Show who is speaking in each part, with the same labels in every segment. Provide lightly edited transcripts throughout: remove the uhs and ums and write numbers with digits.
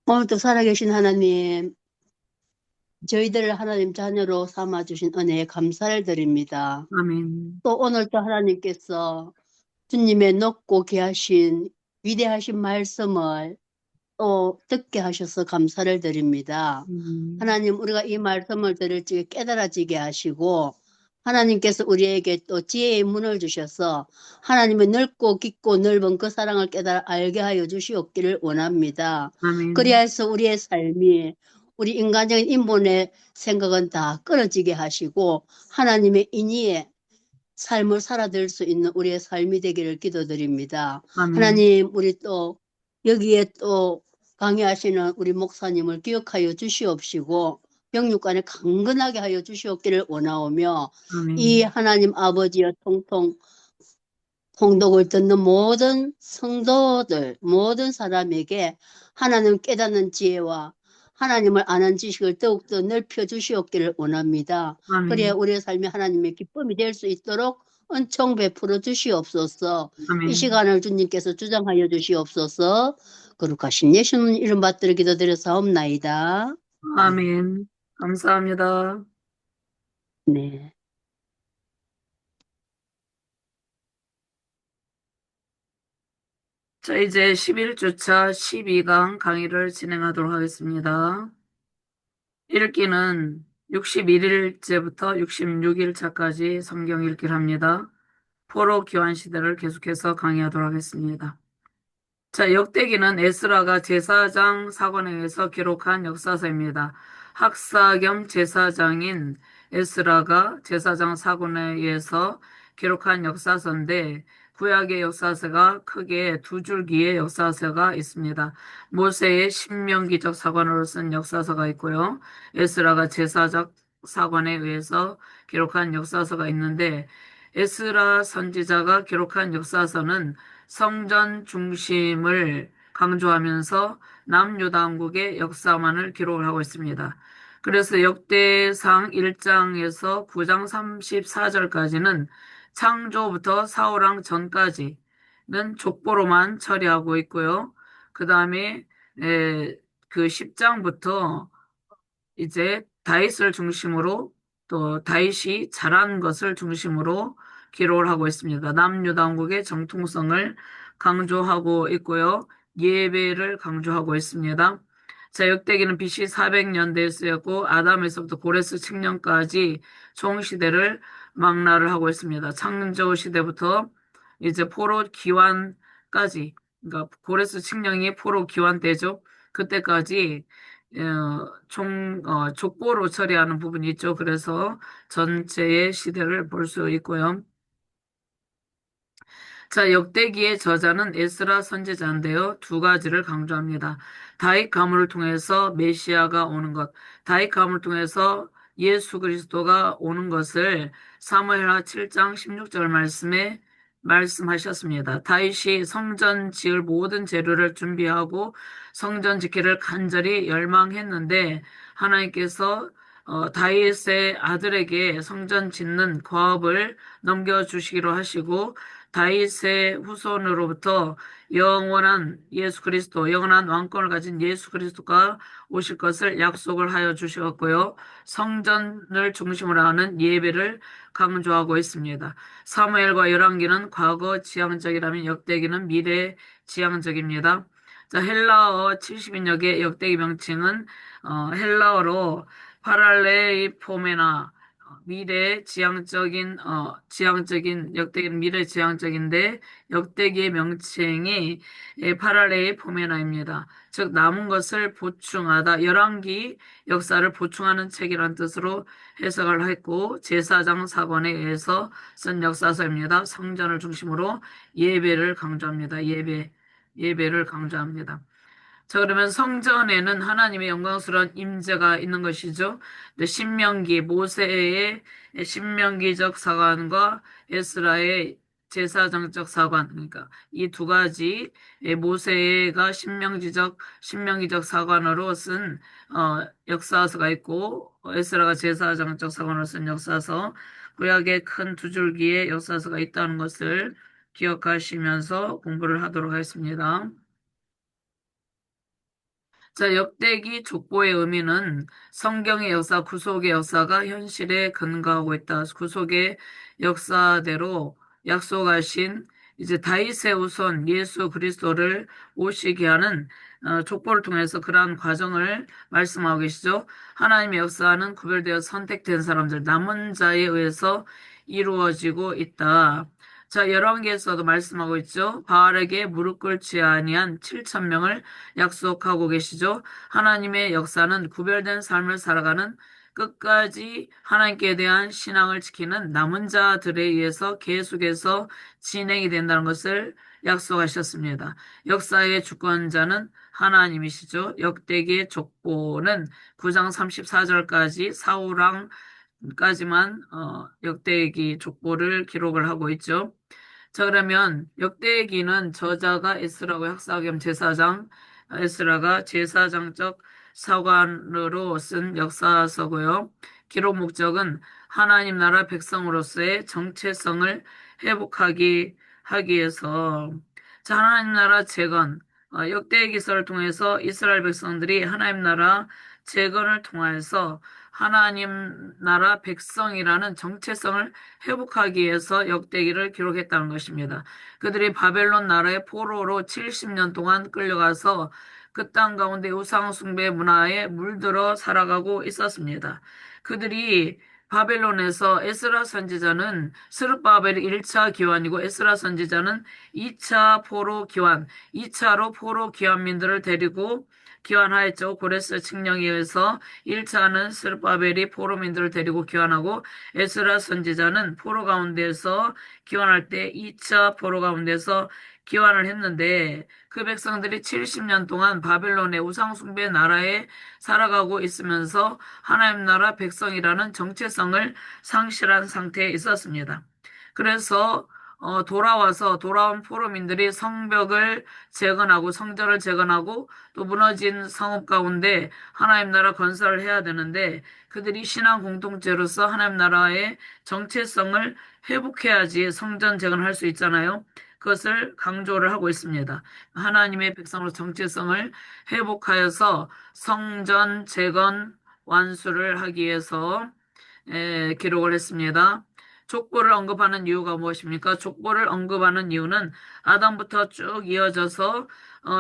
Speaker 1: 오늘도 살아계신 하나님, 저희들을 하나님 자녀로 삼아주신 은혜에 감사를 드립니다.
Speaker 2: 아멘.
Speaker 1: 또 오늘도 하나님께서 주님의 높고 귀하신 위대하신 말씀을 또 듣게 하셔서 감사를 드립니다.
Speaker 2: 음,
Speaker 1: 하나님, 우리가 이 말씀을 들을 때 깨달아지게 하시고, 하나님께서 우리에게 또 지혜의 문을 주셔서 하나님의 넓고 깊고 넓은 그 사랑을 깨달아 알게 하여 주시옵기를 원합니다.
Speaker 2: 아멘.
Speaker 1: 그리하여서 우리의 삶이 우리 인간적인 인본의 생각은 다 끊어지게 하시고 하나님의 인의의 삶을 살아들 수 있는 우리의 삶이 되기를 기도드립니다.
Speaker 2: 아멘.
Speaker 1: 하나님, 우리 또 여기에 또 강의하시는 우리 목사님을 기억하여 주시옵시고 영육간에 강건하게 하여 주시옵기를 원하오며 이
Speaker 2: 아멘.
Speaker 1: 하나님 아버지의 통통 통독을 듣는 모든 성도들, 모든 사람에게 하나님 깨닫는 지혜와 하나님을 아는 지식을 더욱더 넓혀 주시옵기를 원합니다. 그래야
Speaker 2: 아멘.
Speaker 1: 우리의 삶이 하나님의 기쁨이 될 수 있도록 은총 베풀어 주시옵소서. 이
Speaker 2: 아멘.
Speaker 1: 시간을 주님께서 주장하여 주시옵소서. 거룩하신 예수님 이름 받들어 기도드려사옵나이다. 아멘.
Speaker 2: 아멘. 감사합니다.
Speaker 1: 네.
Speaker 2: 자, 이제 11주차 12강 강의를 진행하도록 하겠습니다. 읽기는 61일째부터 66일차까지 성경 읽기를 합니다. 포로 교환 시대를 계속해서 강의하도록 하겠습니다. 자, 역대기는 에스라가 제사장 사관에서 기록한 역사서입니다. 학사 겸 제사장인 에스라가 제사장 사관에 의해서 기록한 역사서인데 구약의 역사서가 크게 두 줄기의 역사서가 있습니다. 모세의 신명기적 사관으로 쓴 역사서가 있고요. 에스라가 제사장 사관에 의해서 기록한 역사서가 있는데 에스라 선지자가 기록한 역사서는 성전 중심을 강조하면서 남유다왕국의 역사만을 기록을 하고 있습니다. 그래서 역대상 1장에서 9장 34절까지는 창조부터 사울왕 전까지는 족보로만 처리하고 있고요. 그 다음에 그 10장부터 이제 다윗을 중심으로 또 다윗이 잘한 것을 중심으로 기록을 하고 있습니다. 남유다왕국의 정통성을 강조하고 있고요. 예배를 강조하고 있습니다. 자, 역대기는 BC 400년대에 쓰였고 아담에서부터 고레스 칙년까지 총 시대를 망라를 하고 있습니다. 창조 시대부터 이제 포로 기환까지, 그러니까 고레스 칙령이 포로 기환 때죠. 그때까지 족보로 처리하는 부분이 있죠. 그래서 전체의 시대를 볼 수 있고요. 자, 역대기의 저자는 에스라 선지자인데요. 두 가지를 강조합니다. 다윗 가문을 통해서 메시아가 오는 것, 다윗 가문을 통해서 예수 그리스도가 오는 것을 사무엘하 7장 16절 말씀에 말씀하셨습니다. 다윗이 성전 지을 모든 재료를 준비하고 성전 짓기를 간절히 열망했는데 하나님께서 다윗의 아들에게 성전 짓는 과업을 넘겨주시기로 하시고 다윗의 후손으로부터 영원한 예수 그리스도, 영원한 왕권을 가진 예수 그리스도가 오실 것을 약속을 하여 주셨고요. 성전을 중심으로 하는 예배를 강조하고 있습니다. 사무엘과 열왕기는 과거 지향적이라면 역대기는 미래 지향적입니다. 자, 헬라어 70인역의 역대기 명칭은 헬라어로 파랄레이포메나 지향적인 역대기는 미래 지향적인데 역대기의 명칭이 파랄레이 포메나입니다. 즉 남은 것을 보충하다 열왕기 역사를 보충하는 책이라는 뜻으로 해석을 했고 제사장 사관에 의해서 쓴 역사서입니다. 성전을 중심으로 예배를 강조합니다. 예배를 강조합니다. 자, 그러면 성전에는 하나님의 영광스러운 임재가 있는 것이죠. 근데 모세의 신명기적 사관과 에스라의 제사장적 사관, 그러니까 이 두 가지 모세가 신명기적 사관으로 쓴 역사서가 있고 에스라가 제사장적 사관으로 쓴 역사서, 구약의 큰 두 줄기의 역사서가 있다는 것을 기억하시면서 공부를 하도록 하겠습니다. 자, 역대기 족보의 의미는 성경의 역사, 구속의 역사가 현실에 근거하고 있다. 구속의 역사대로 약속하신 이제 다윗의 후손 예수 그리스도를 오시게 하는 족보를 통해서 그러한 과정을 말씀하고 계시죠. 하나님의 역사는 구별되어 선택된 사람들, 남은 자에 의해서 이루어지고 있다. 자, 열왕기에서도 말씀하고 있죠. 바알에게 무릎 꿇지 아니한 7천 명을 약속하고 계시죠. 하나님의 역사는 구별된 삶을 살아가는 끝까지 하나님께 대한 신앙을 지키는 남은 자들에 의해서 계속해서 진행이 된다는 것을 약속하셨습니다. 역사의 주권자는 하나님이시죠. 역대기의 족보는 9장 34절까지 사우랑까지만 역대기 족보를 기록을 하고 있죠. 자, 그러면 역대기는 저자가 에스라고 학사 겸 제사장, 에스라가 제사장적 사관으로 쓴 역사서고요. 기록 목적은 하나님 나라 백성으로서의 정체성을 하기 위해서 자, 하나님 나라 재건, 역대기서를 통해서 이스라엘 백성들이 하나님 나라 재건을 통하여서 하나님 나라 백성이라는 정체성을 회복하기 위해서 역대기를 기록했다는 것입니다. 그들이 바벨론 나라의 포로로 70년 동안 끌려가서 그 땅 가운데 우상 숭배 문화에 물들어 살아가고 있었습니다. 그들이 바벨론에서 에스라 선지자는 스룹바벨이 1차 기환이고 에스라 선지자는 2차 포로 기환, 2차로 포로 기환민들을 데리고 기환하였죠. 고레스 칙령에 의해서 1차는 스룹바벨이 포로민들을 데리고 기환하고 에스라 선지자는 포로 가운데서 기환할 때 2차 포로 가운데서 기환을 했는데 그 백성들이 70년 동안 바벨론의 우상숭배 나라에 살아가고 있으면서 하나님 나라 백성이라는 정체성을 상실한 상태에 있었습니다. 그래서 돌아온 포로민들이 성벽을 재건하고 성전을 재건하고 또 무너진 성읍 가운데 하나님 나라 건설을 해야 되는데 그들이 신앙 공동체로서 하나님 나라의 정체성을 회복해야지 성전 재건할 수 있잖아요. 그것을 강조를 하고 있습니다. 하나님의 백성으로 정체성을 회복하여서 성전 재건 완수를 하기 위해서 기록을 했습니다. 족보를 언급하는 이유가 무엇입니까? 족보를 언급하는 이유는 아담부터 쭉 이어져서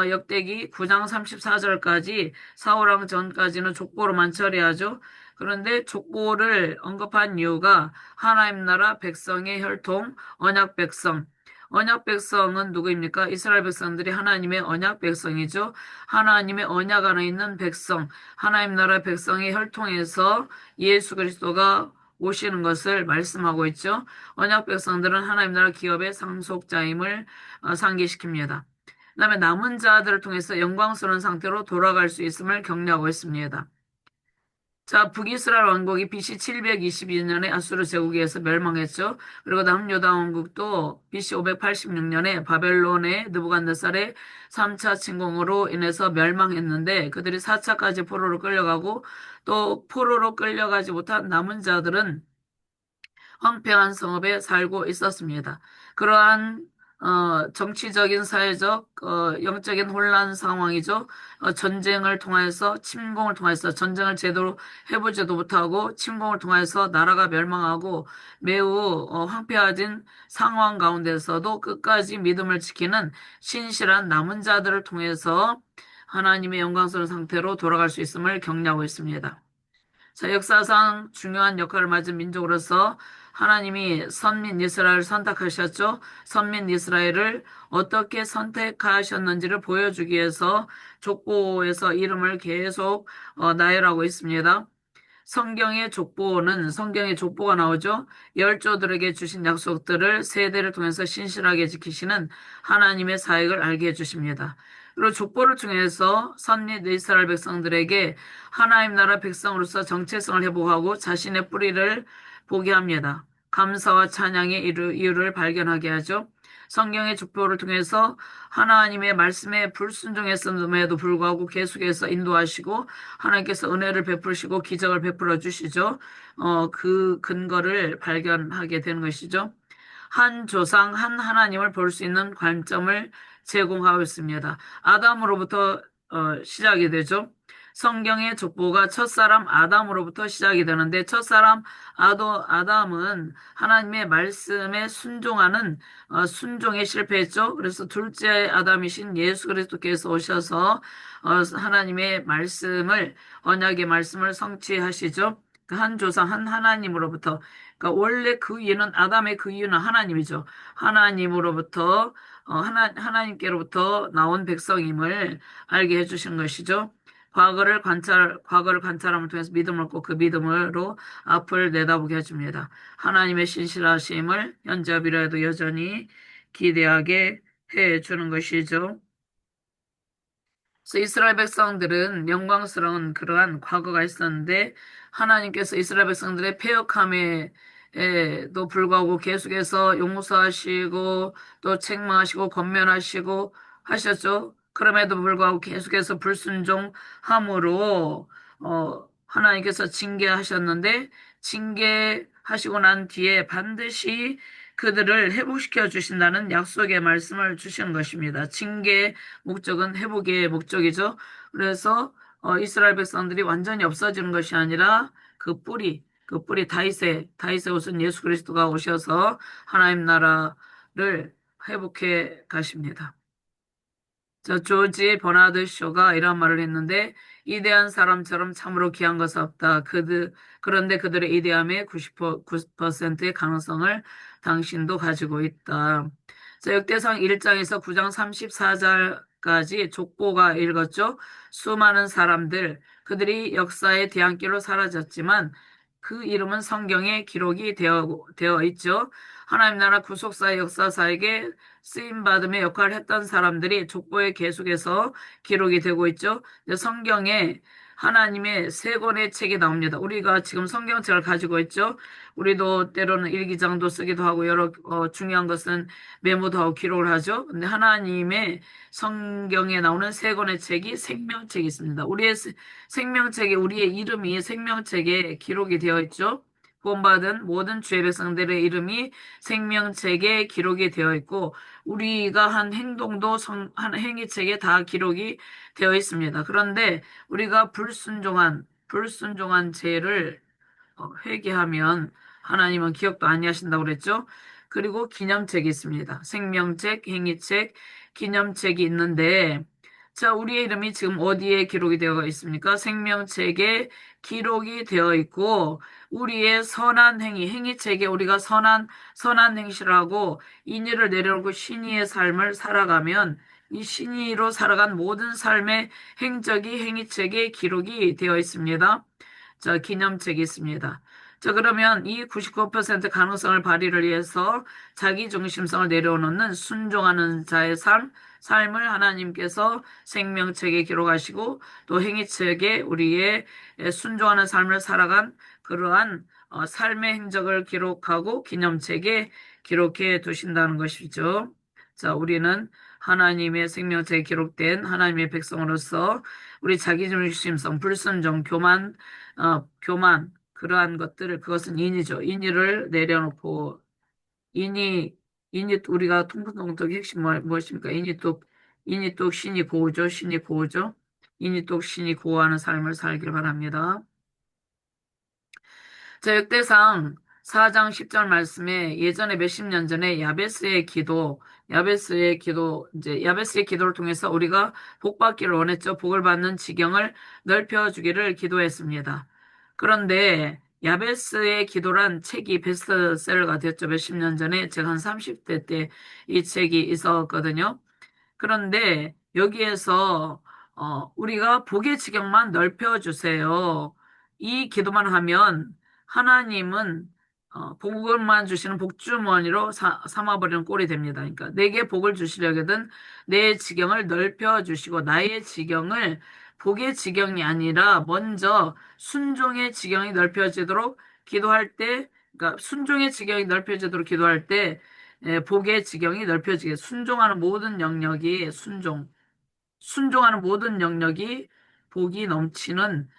Speaker 2: 역대기 9장 34절까지 사울왕 전까지는 족보로만 처리하죠. 그런데 족보를 언급한 이유가 하나님 나라 백성의 혈통, 언약 백성. 언약 백성은 누구입니까? 이스라엘 백성들이 하나님의 언약 백성이죠. 하나님의 언약 안에 있는 백성, 하나님 나라 백성의 혈통에서 예수 그리스도가 오시는 것을 말씀하고 있죠. 언약 백성들은 하나님 나라 기업의 상속자임을 상기시킵니다. 그다음에 남은 자들을 통해서 영광스러운 상태로 돌아갈 수 있음을 격려하고 있습니다. 자, 북이스라엘 왕국이 BC 722년에 아수르 제국에 의해서 멸망했죠. 그리고 남유다 왕국도 BC 586년에 바벨론의 느부갓네살의 3차 침공으로 인해서 멸망했는데 그들이 4차까지 포로로 끌려가고 또 포로로 끌려가지 못한 남은 자들은 황폐한 성읍에 살고 있었습니다. 그러한 정치적인, 사회적, 영적인 혼란 상황이죠. 전쟁을 통해서, 침공을 통해서 전쟁을 제대로 해보지도 못하고 침공을 통해서 나라가 멸망하고 매우 황폐해진 상황 가운데서도 끝까지 믿음을 지키는 신실한 남은 자들을 통해서 하나님의 영광스러운 상태로 돌아갈 수 있음을 격려하고 있습니다. 자, 역사상 중요한 역할을 맡은 민족으로서 하나님이 선민 이스라엘을 선택하셨죠. 선민 이스라엘을 어떻게 선택하셨는지를 보여주기 위해서 족보에서 이름을 계속 나열하고 있습니다. 성경의 족보가 나오죠. 열조들에게 주신 약속들을 세대를 통해서 신실하게 지키시는 하나님의 사역을 알게 해주십니다. 그리고 족보를 통해서 선민 이스라엘 백성들에게 하나님 나라 백성으로서 정체성을 회복하고 자신의 뿌리를 보게 합니다. 감사와 찬양의 이유를 발견하게 하죠. 성경의 족보를 통해서 하나님의 말씀에 불순종했음에도 불구하고 계속해서 인도하시고 하나님께서 은혜를 베푸시고 기적을 베풀어 주시죠. 그 근거를 발견하게 되는 것이죠. 한 조상, 한 하나님을 볼 수 있는 관점을 제공하고 있습니다. 아담으로부터 시작이 되죠. 성경의 족보가 첫사람 아담으로부터 시작이 되는데 첫사람 아담은 하나님의 말씀에 순종하는 순종에 실패했죠. 그래서 둘째 아담이신 예수 그리스도께서 오셔서 하나님의 말씀을 언약의 말씀을 성취하시죠. 그 한 조상 한 하나님으로부터 그러니까 원래 그 이유는 아담의 그 이유는 하나님이죠. 하나님으로부터 하나님께로부터 나온 백성임을 알게 해주신 것이죠. 과거를 관찰함을 통해서 믿음을 얻고 그 믿음으로 앞을 내다보게 해줍니다. 하나님의 신실하심을 현재 미래에도 여전히 기대하게 해주는 것이죠. 그래서 이스라엘 백성들은 영광스러운 그러한 과거가 있었는데 하나님께서 이스라엘 백성들의 패역함에도 불구하고 계속해서 용서하시고 또 책망하시고 권면하시고 하셨죠. 그럼에도 불구하고 계속해서 불순종함으로 하나님께서 징계하셨는데 징계하시고 난 뒤에 반드시 그들을 회복시켜 주신다는 약속의 말씀을 주신 것입니다. 징계 목적은 회복의 목적이죠. 그래서 이스라엘 백성들이 완전히 없어지는 것이 아니라 그 뿌리 다윗의 후손 예수 그리스도가 오셔서 하나님 나라를 회복해 가십니다. 조지 버나드 쇼가 이런 말을 했는데 이대한 사람처럼 참으로 귀한 것은 없다. 그런데 그들의 이대함의 90%의 가능성을 당신도 가지고 있다. 역대상 1장에서 9장 34절까지 족보가 읽었죠. 수많은 사람들, 그들이 역사의 뒤안길로 사라졌지만 그 이름은 성경에 기록이 되어 있죠. 하나님 나라 구속사의 역사사에게 쓰임받음의 역할을 했던 사람들이 족보에 계속해서 기록이 되고 있죠. 성경에 하나님의 세 권의 책이 나옵니다. 우리가 지금 성경책을 가지고 있죠. 우리도 때로는 일기장도 쓰기도 하고 여러 중요한 것은 메모도 하고 기록을 하죠. 근데 하나님의 성경에 나오는 세 권의 책이 생명책이 있습니다. 우리의 생명책에 우리의 이름이 생명책에 기록이 되어 있죠. 구원받은 모든 주의 백성들의 이름이 생명책에 기록이 되어 있고 우리가 한 행동도 한 행위책에 다 기록이 되어 있습니다. 그런데 우리가 불순종한 죄를 회개하면 하나님은 기억도 아니하신다고 그랬죠. 그리고 기념책이 있습니다. 생명책, 행위책, 기념책이 있는데 자, 우리의 이름이 지금 어디에 기록이 되어 있습니까? 생명책에 기록이 되어 있고 우리의 선한 행위책에 우리가 선한 행실을 하고 인의를 내려놓고 신의의 삶을 살아가면 이 신의로 살아간 모든 삶의 행적이 행위책에 기록이 되어 있습니다. 자, 기념책이 있습니다. 자, 그러면 이 99% 가능성을 발휘를 위해서 자기 중심성을 내려놓는 순종하는 자의 삶을 하나님께서 생명책에 기록하시고 또 행위책에 우리의 순종하는 삶을 살아간 그러한 삶의 행적을 기록하고 기념책에 기록해 두신다는 것이죠. 자, 우리는 하나님의 생명책에 기록된 하나님의 백성으로서 우리 자기중심성, 불순종, 교만, 그러한 것들을, 그것은 인의죠. 인의를 내려놓고, 인의, 우리가 통독 핵심 무엇입니까? 인의똑 신이 고우죠. 신이 고우죠. 인의똑 신이 고우하는 삶을 살길 바랍니다. 자, 역대상 4장 10절 말씀에 예전에 몇십 년 전에 야베스의 기도를 통해서 우리가 복 받기를 원했죠. 복을 받는 지경을 넓혀주기를 기도했습니다. 그런데 야베스의 기도란 책이 베스트셀러가 됐죠. 몇십 년 전에 제가 한 30대 때 이 책이 있었거든요. 그런데 여기에서 우리가 복의 지경만 넓혀주세요. 이 기도만 하면 하나님은 복을만 주시는 복주머니로 삼아버리는 꼴이 됩니다. 그러니까 내게 복을 주시려거든 내 지경을 넓혀주시고 나의 지경을 복의 지경이 아니라 먼저 순종의 지경이 넓혀지도록 기도할 때 그러니까 순종의 지경이 넓혀지도록 기도할 때 복의 지경이 넓혀지게 순종하는 모든 영역이 순종하는 모든 영역이 복이 넘치는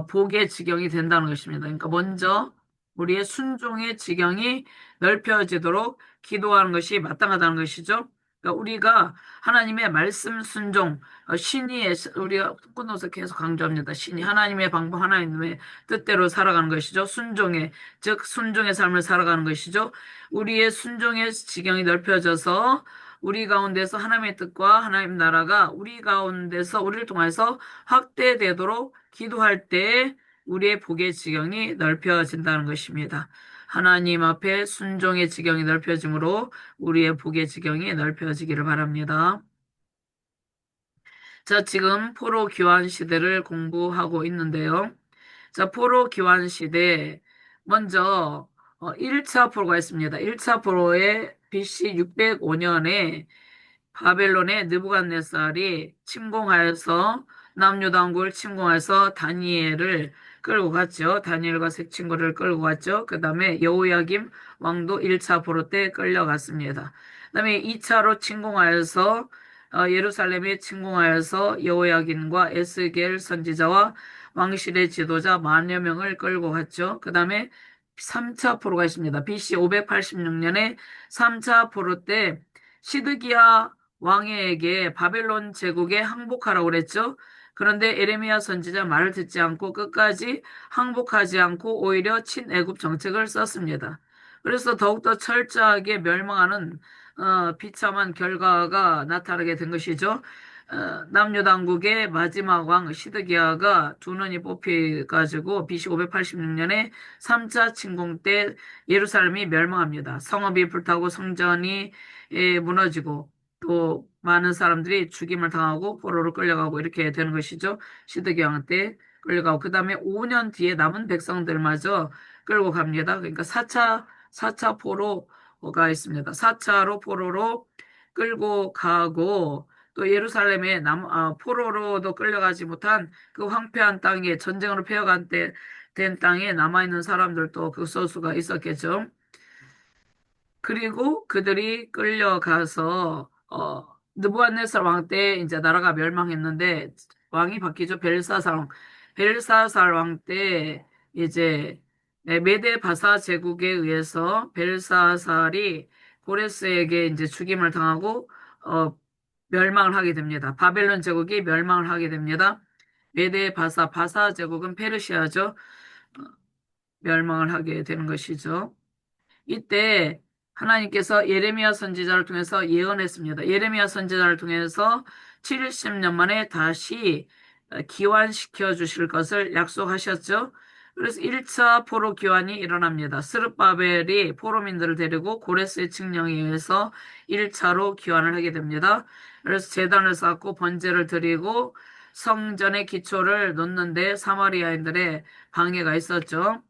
Speaker 2: 복의 지경이 된다는 것입니다. 그러니까 먼저 우리의 순종의 지경이 넓혀지도록 기도하는 것이 마땅하다는 것이죠. 그러니까 우리가 하나님의 말씀 순종, 신이 우리가 끊어서 계속 강조합니다. 신이 하나님의 방법, 하나님의 뜻대로 살아가는 것이죠. 순종의, 즉 순종의 삶을 살아가는 것이죠. 우리의 순종의 지경이 넓혀져서 우리 가운데서 하나님의 뜻과 하나님 나라가 우리 가운데서 우리를 통해서 확대되도록 기도할 때 우리의 복의 지경이 넓혀진다는 것입니다. 하나님 앞에 순종의 지경이 넓혀지므로 우리의 복의 지경이 넓혀지기를 바랍니다. 자, 지금 포로 귀환 시대를 공부하고 있는데요. 자, 포로 귀환 시대 먼저 1차 포로가 있습니다. 1차 포로에 BC 605년에 바벨론의 느부갓네살이 침공하여서 남유다왕국을 침공해서 다니엘을 끌고 갔죠. 다니엘과 세 친구를 끌고 갔죠. 그 다음에 여호야김 왕도 1차 포로 때 끌려갔습니다. 그 다음에 2차로 침공하여서 예루살렘에 침공하여서 여호야김과 에스겔 선지자와 왕실의 지도자 만여 명을 끌고 갔죠. 그 다음에 3차 포로가 있습니다. BC 586년에 3차 포로 때 시드기야 왕에게 바벨론 제국에 항복하라고 그랬죠. 그런데 에레미야 선지자 말을 듣지 않고 끝까지 항복하지 않고 오히려 친애굽 정책을 썼습니다. 그래서 더욱더 철저하게 멸망하는 비참한 결과가 나타나게 된 것이죠. 남유당국의 마지막 왕 시드기야가 두 눈이 뽑혀가지고 BC 586년에 3차 침공 때 예루살렘이 멸망합니다. 성읍이 불타고 성전이 무너지고 또 많은 사람들이 죽임을 당하고 포로로 끌려가고 이렇게 되는 것이죠. 시드기 왕 때 끌려가고 그 다음에 5년 뒤에 남은 백성들마저 끌고 갑니다. 그러니까 4차 포로가 있습니다. 4차로 포로로 끌고 가고 또 예루살렘에 포로로도 끌려가지 못한 그 황폐한 땅에 전쟁으로 패어간 때 된 땅에 남아있는 사람들도 그 소수가 있었겠죠. 그리고 그들이 끌려가서 느부갓네살 왕 때 이제 나라가 멸망했는데 왕이 바뀌죠. 벨사살 왕. 벨사살 왕 때 이제 메데 바사 제국에 의해서 벨사살이 고레스에게 이제 죽임을 당하고 어, 멸망을 하게 됩니다. 바벨론 제국이 멸망을 하게 됩니다. 메데 바사 제국은 페르시아죠. 멸망을 하게 되는 것이죠. 이때 하나님께서 예레미야 선지자를 통해서 예언했습니다. 예레미야 선지자를 통해서 70년 만에 다시 기환시켜 주실 것을 약속하셨죠. 그래서 1차 포로 기환이 일어납니다. 스룹바벨이 포로민들을 데리고 고레스의 칙령에 의해서 1차로 기환을 하게 됩니다. 그래서 제단을 쌓고 번제를 드리고 성전의 기초를 놓는데 사마리아인들의 방해가 있었죠.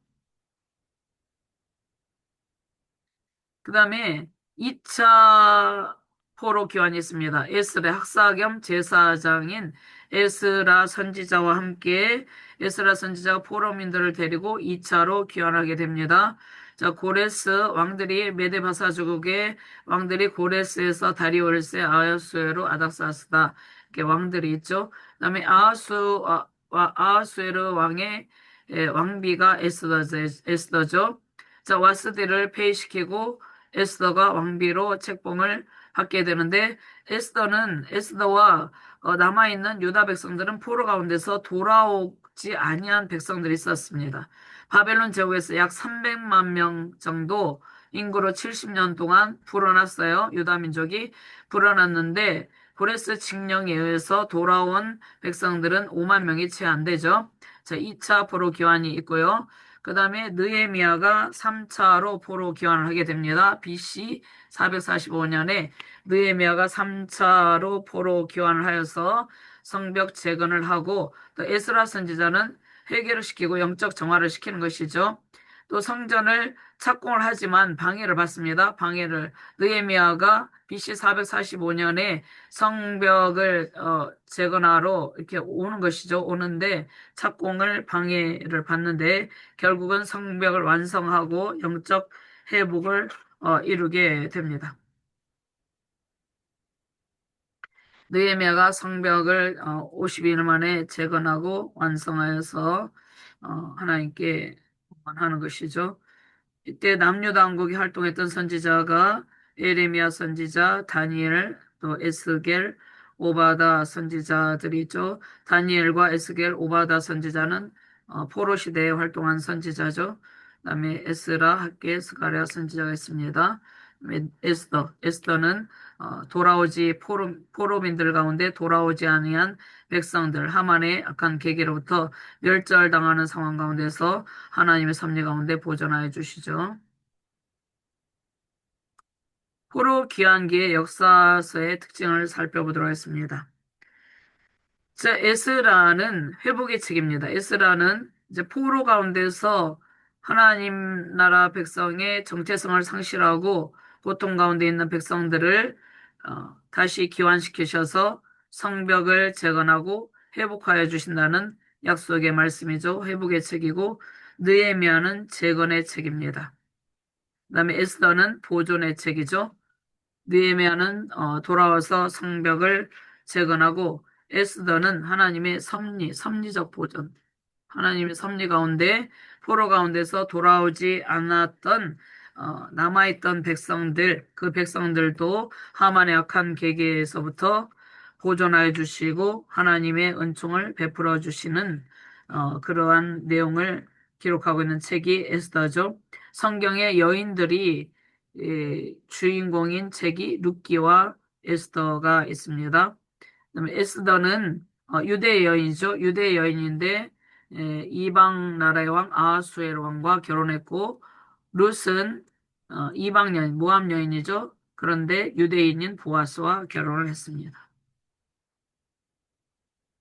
Speaker 2: 그 다음에 2차 포로 교환이 있습니다. 에스라 학사 겸 제사장인 에스라 선지자와 함께 에스라 선지자가 포로민들을 데리고 2차로 귀환하게 됩니다. 자, 고레스 왕들이 메데바사주국의 왕들이 고레스에서 다리오르세 아하수에로 아닥사스다. 이렇게 왕들이 있죠. 그다음에 아하수에르 왕의 왕비가 에스더죠. 자, 와스디를 폐위시키고 에스더가 왕비로 책봉을 받게 되는데 에스더와 남아있는 유다 백성들은 포로 가운데서 돌아오지 아니한 백성들이 있었습니다. 바벨론 제국에서 약 300만 명 정도 인구로 70년 동안 불어났어요. 유다 민족이 불어났는데 고레스 칙령에 의해서 돌아온 백성들은 5만 명이 채 안 되죠. 자, 2차 포로 기환이 있고요. 그 다음에 느헤미야가 3차로 포로 귀환을 하게 됩니다. BC 445년에 느헤미야가 3차로 포로 귀환을 하여서 성벽 재건을 하고 또 에스라 선지자는 회개를 시키고 영적 정화를 시키는 것이죠. 또 성전을 착공을 하지만 방해를 받습니다. 방해를 느헤미야가 BC 445년에 성벽을 재건하러 이렇게 오는 것이죠. 오는데 착공을 방해를 받는데 결국은 성벽을 완성하고 영적 회복을 이루게 됩니다. 느헤미야가 성벽을 50일 만에 재건하고 완성하여서 하나님께 하는 것이죠. 이때 남유다왕국이 활동했던 선지자가 에레미야 선지자, 다니엘, 또 에스겔, 오바다 선지자들이 있죠. 다니엘과 에스겔, 오바다 선지자는 포로 시대에 활동한 선지자죠. 그다음에 에스라, 학개, 스가랴 선지자가 있습니다. 그다음에 에스더는 돌아오지 포로민들 가운데 돌아오지 아니한 백성들 하만의 악한 계계로부터 멸절당하는 상황 가운데서 하나님의 섭리 가운데 보존하여 주시죠. 포로 귀환기의 역사서의 특징을 살펴보도록 하겠습니다. 자, 에스라는 회복의 책입니다. 에스라는 이제 포로 가운데서 하나님 나라 백성의 정체성을 상실하고 고통 가운데 있는 백성들을 다시 귀환시키셔서 성벽을 재건하고 회복하여 주신다는 약속의 말씀이죠. 회복의 책이고 느헤미야는 재건의 책입니다. 그다음에 에스더는 보존의 책이죠. 느헤미야는 돌아와서 성벽을 재건하고 에스더는 하나님의 섭리적 보존, 하나님의 섭리 가운데 포로 가운데서 돌아오지 않았던 남아있던 백성들, 그 백성들도 하만의 악한 계계에서부터 보존하여 주시고 하나님의 은총을 베풀어 주시는 그러한 내용을 기록하고 있는 책이 에스더죠. 성경의 여인들이 주인공인 책이 룻기와 에스더가 있습니다. 그다음에 에스더는 유대 여인이죠. 유대 여인인데 이방 나라의 왕 아하수에로 왕과 결혼했고 룻은 이방 여인, 모압 여인이죠. 그런데 유대인인 보아스와 결혼을 했습니다.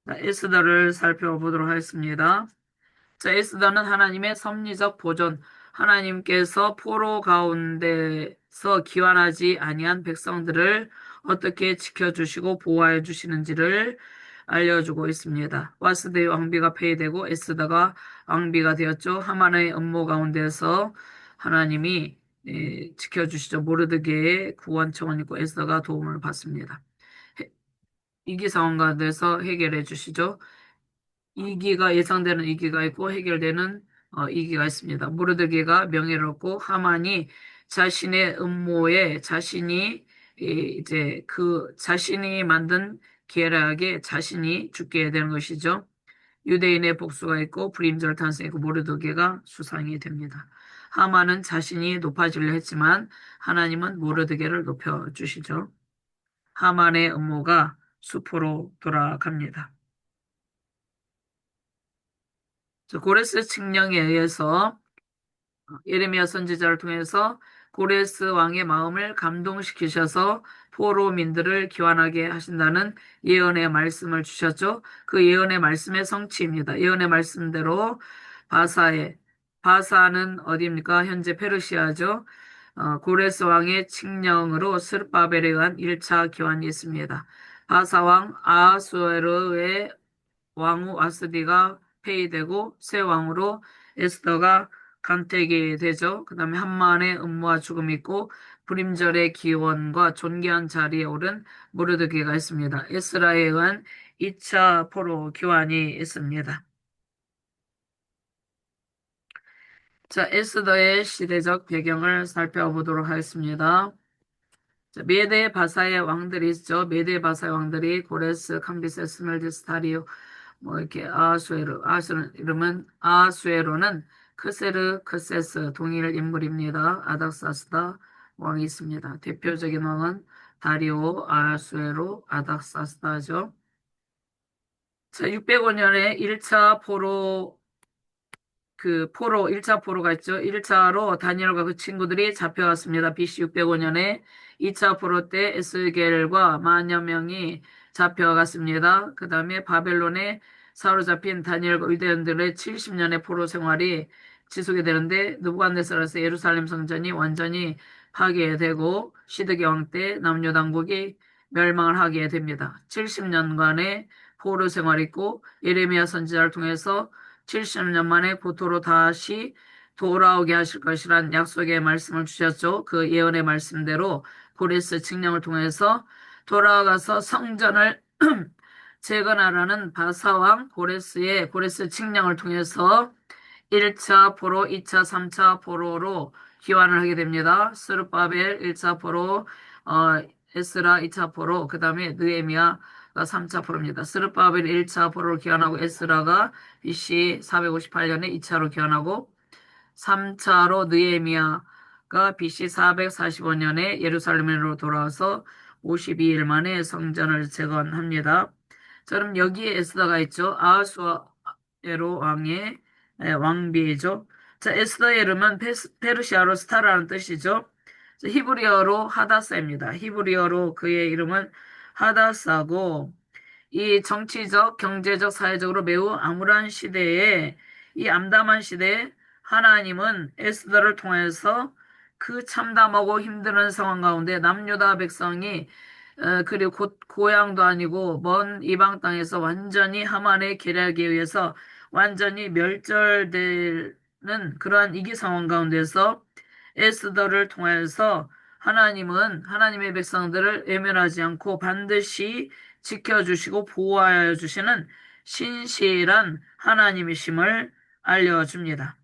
Speaker 2: 자, 에스더를 살펴보도록 하겠습니다. 자, 에스더는 하나님의 섭리적 보존, 하나님께서 포로 가운데서 귀환하지 아니한 백성들을 어떻게 지켜주시고 보호해 주시는지를 알려주고 있습니다. 와스드의 왕비가 폐위되고 에스더가 왕비가 되었죠. 하만의 음모 가운데서 하나님이 지켜주시죠. 모르드게의 구원 청원 있고 에스더가 도움을 받습니다. 위기 상황 가운데서 해결해 주시죠. 이기가 예상되는 이기가 있고 해결되는 이기가 있습니다. 모르드게가 명예를 얻고 하만이 자신의 음모에 자신이 이제 그 자신이 만든 계략에 자신이 죽게 되는 것이죠. 유대인의 복수가 있고 불임절 탄생이 있고 모르드게가 수상이 됩니다. 하만은 자신이 높아지려 했지만 하나님은 모르드게를 높여주시죠. 하만의 음모가 수포로 돌아갑니다. 고레스 칙령에 의해서 예레미야 선지자를 통해서 고레스 왕의 마음을 감동시키셔서 포로민들을 귀환하게 하신다는 예언의 말씀을 주셨죠. 그 예언의 말씀의 성취입니다. 예언의 말씀대로 바사는 어디입니까? 현재 페르시아죠. 고레스 왕의 칙령으로 스룹바벨에 의한 1차 귀환이 있습니다. 바사 왕 아하수에로의 왕후 와스디가 폐위되고 새 왕으로 에스더가 강택이 되죠. 그 다음에 한만의 음모와 죽음이 있고 불임절의 기원과 존귀한 자리에 오른 모르드게가 있습니다. 에스라에 의한 2차 포로 교환이 있습니다. 자, 에스더의 시대적 배경을 살펴보도록 하겠습니다. 자, 메데 바사의 왕들이 있죠. 메데 바사의 왕들이 고레스, 캄비세스, 멜디스, 다리오, 이렇게 아수에로 이름은 아수에로는 크세르, 크세스 동일 인물입니다. 아닥사스다 왕이 있습니다. 대표적인 왕은 다리오, 아수에로, 아닥사스다죠. 자, 605년에 1차 포로 1차 포로가 있죠. 1차로 다니엘과 그 친구들이 잡혀갔습니다. BC 605년에 2차 포로 때 에스겔과 만여 명이 잡혀갔습니다. 그 다음에 바벨론에 사로잡힌 다니엘과 유대인들의 70년의 포로 생활이 지속이 되는데 느부갓네살에서 예루살렘 성전이 완전히 파괴되고 시드기 왕 때 남유당국이 멸망을 하게 됩니다. 70년간의 포로 생활이 있고 예레미야 선지자를 통해서 70년 만에 고토로 다시 돌아오게 하실 것이란 약속의 말씀을 주셨죠. 그 예언의 말씀대로 고레스 칙령을 통해서 돌아가서 성전을 재건하라는 바사왕 고레스 칙령을 통해서 1차 포로, 2차, 3차 포로로 귀환을 하게 됩니다. 스룹바벨 1차 포로, 에스라 2차 포로, 그 다음에 느헤미야가 3차 포로입니다. 스룹바벨 1차 포로로 귀환하고 에스라가 BC 458년에 2차로 귀환하고 3차로 느헤미야가 BC 445년에 예루살렘으로 돌아와서 52일 만에 성전을 재건합니다. 자, 그럼 여기에 에스더가 있죠. 아하수에로 왕의 왕비이죠. 자, 에스더의 이름은 페르시아로 스타라는 뜻이죠. 자, 히브리어로 하다사입니다. 히브리어로 그의 이름은 하다사고 이 정치적, 경제적, 사회적으로 매우 암울한 시대에 이 암담한 시대에 하나님은 에스더를 통해서 그 참담하고 힘든 상황 가운데 남유다 백성이 그리고 고향도 아니고 먼 이방 땅에서 완전히 하만의 계략에 의해서 완전히 멸절되는 그러한 위기 상황 가운데서 에스더를 통해서 하나님은 하나님의 백성들을 외면하지 않고 반드시 지켜주시고 보호하여 주시는 신실한 하나님이심을 알려줍니다.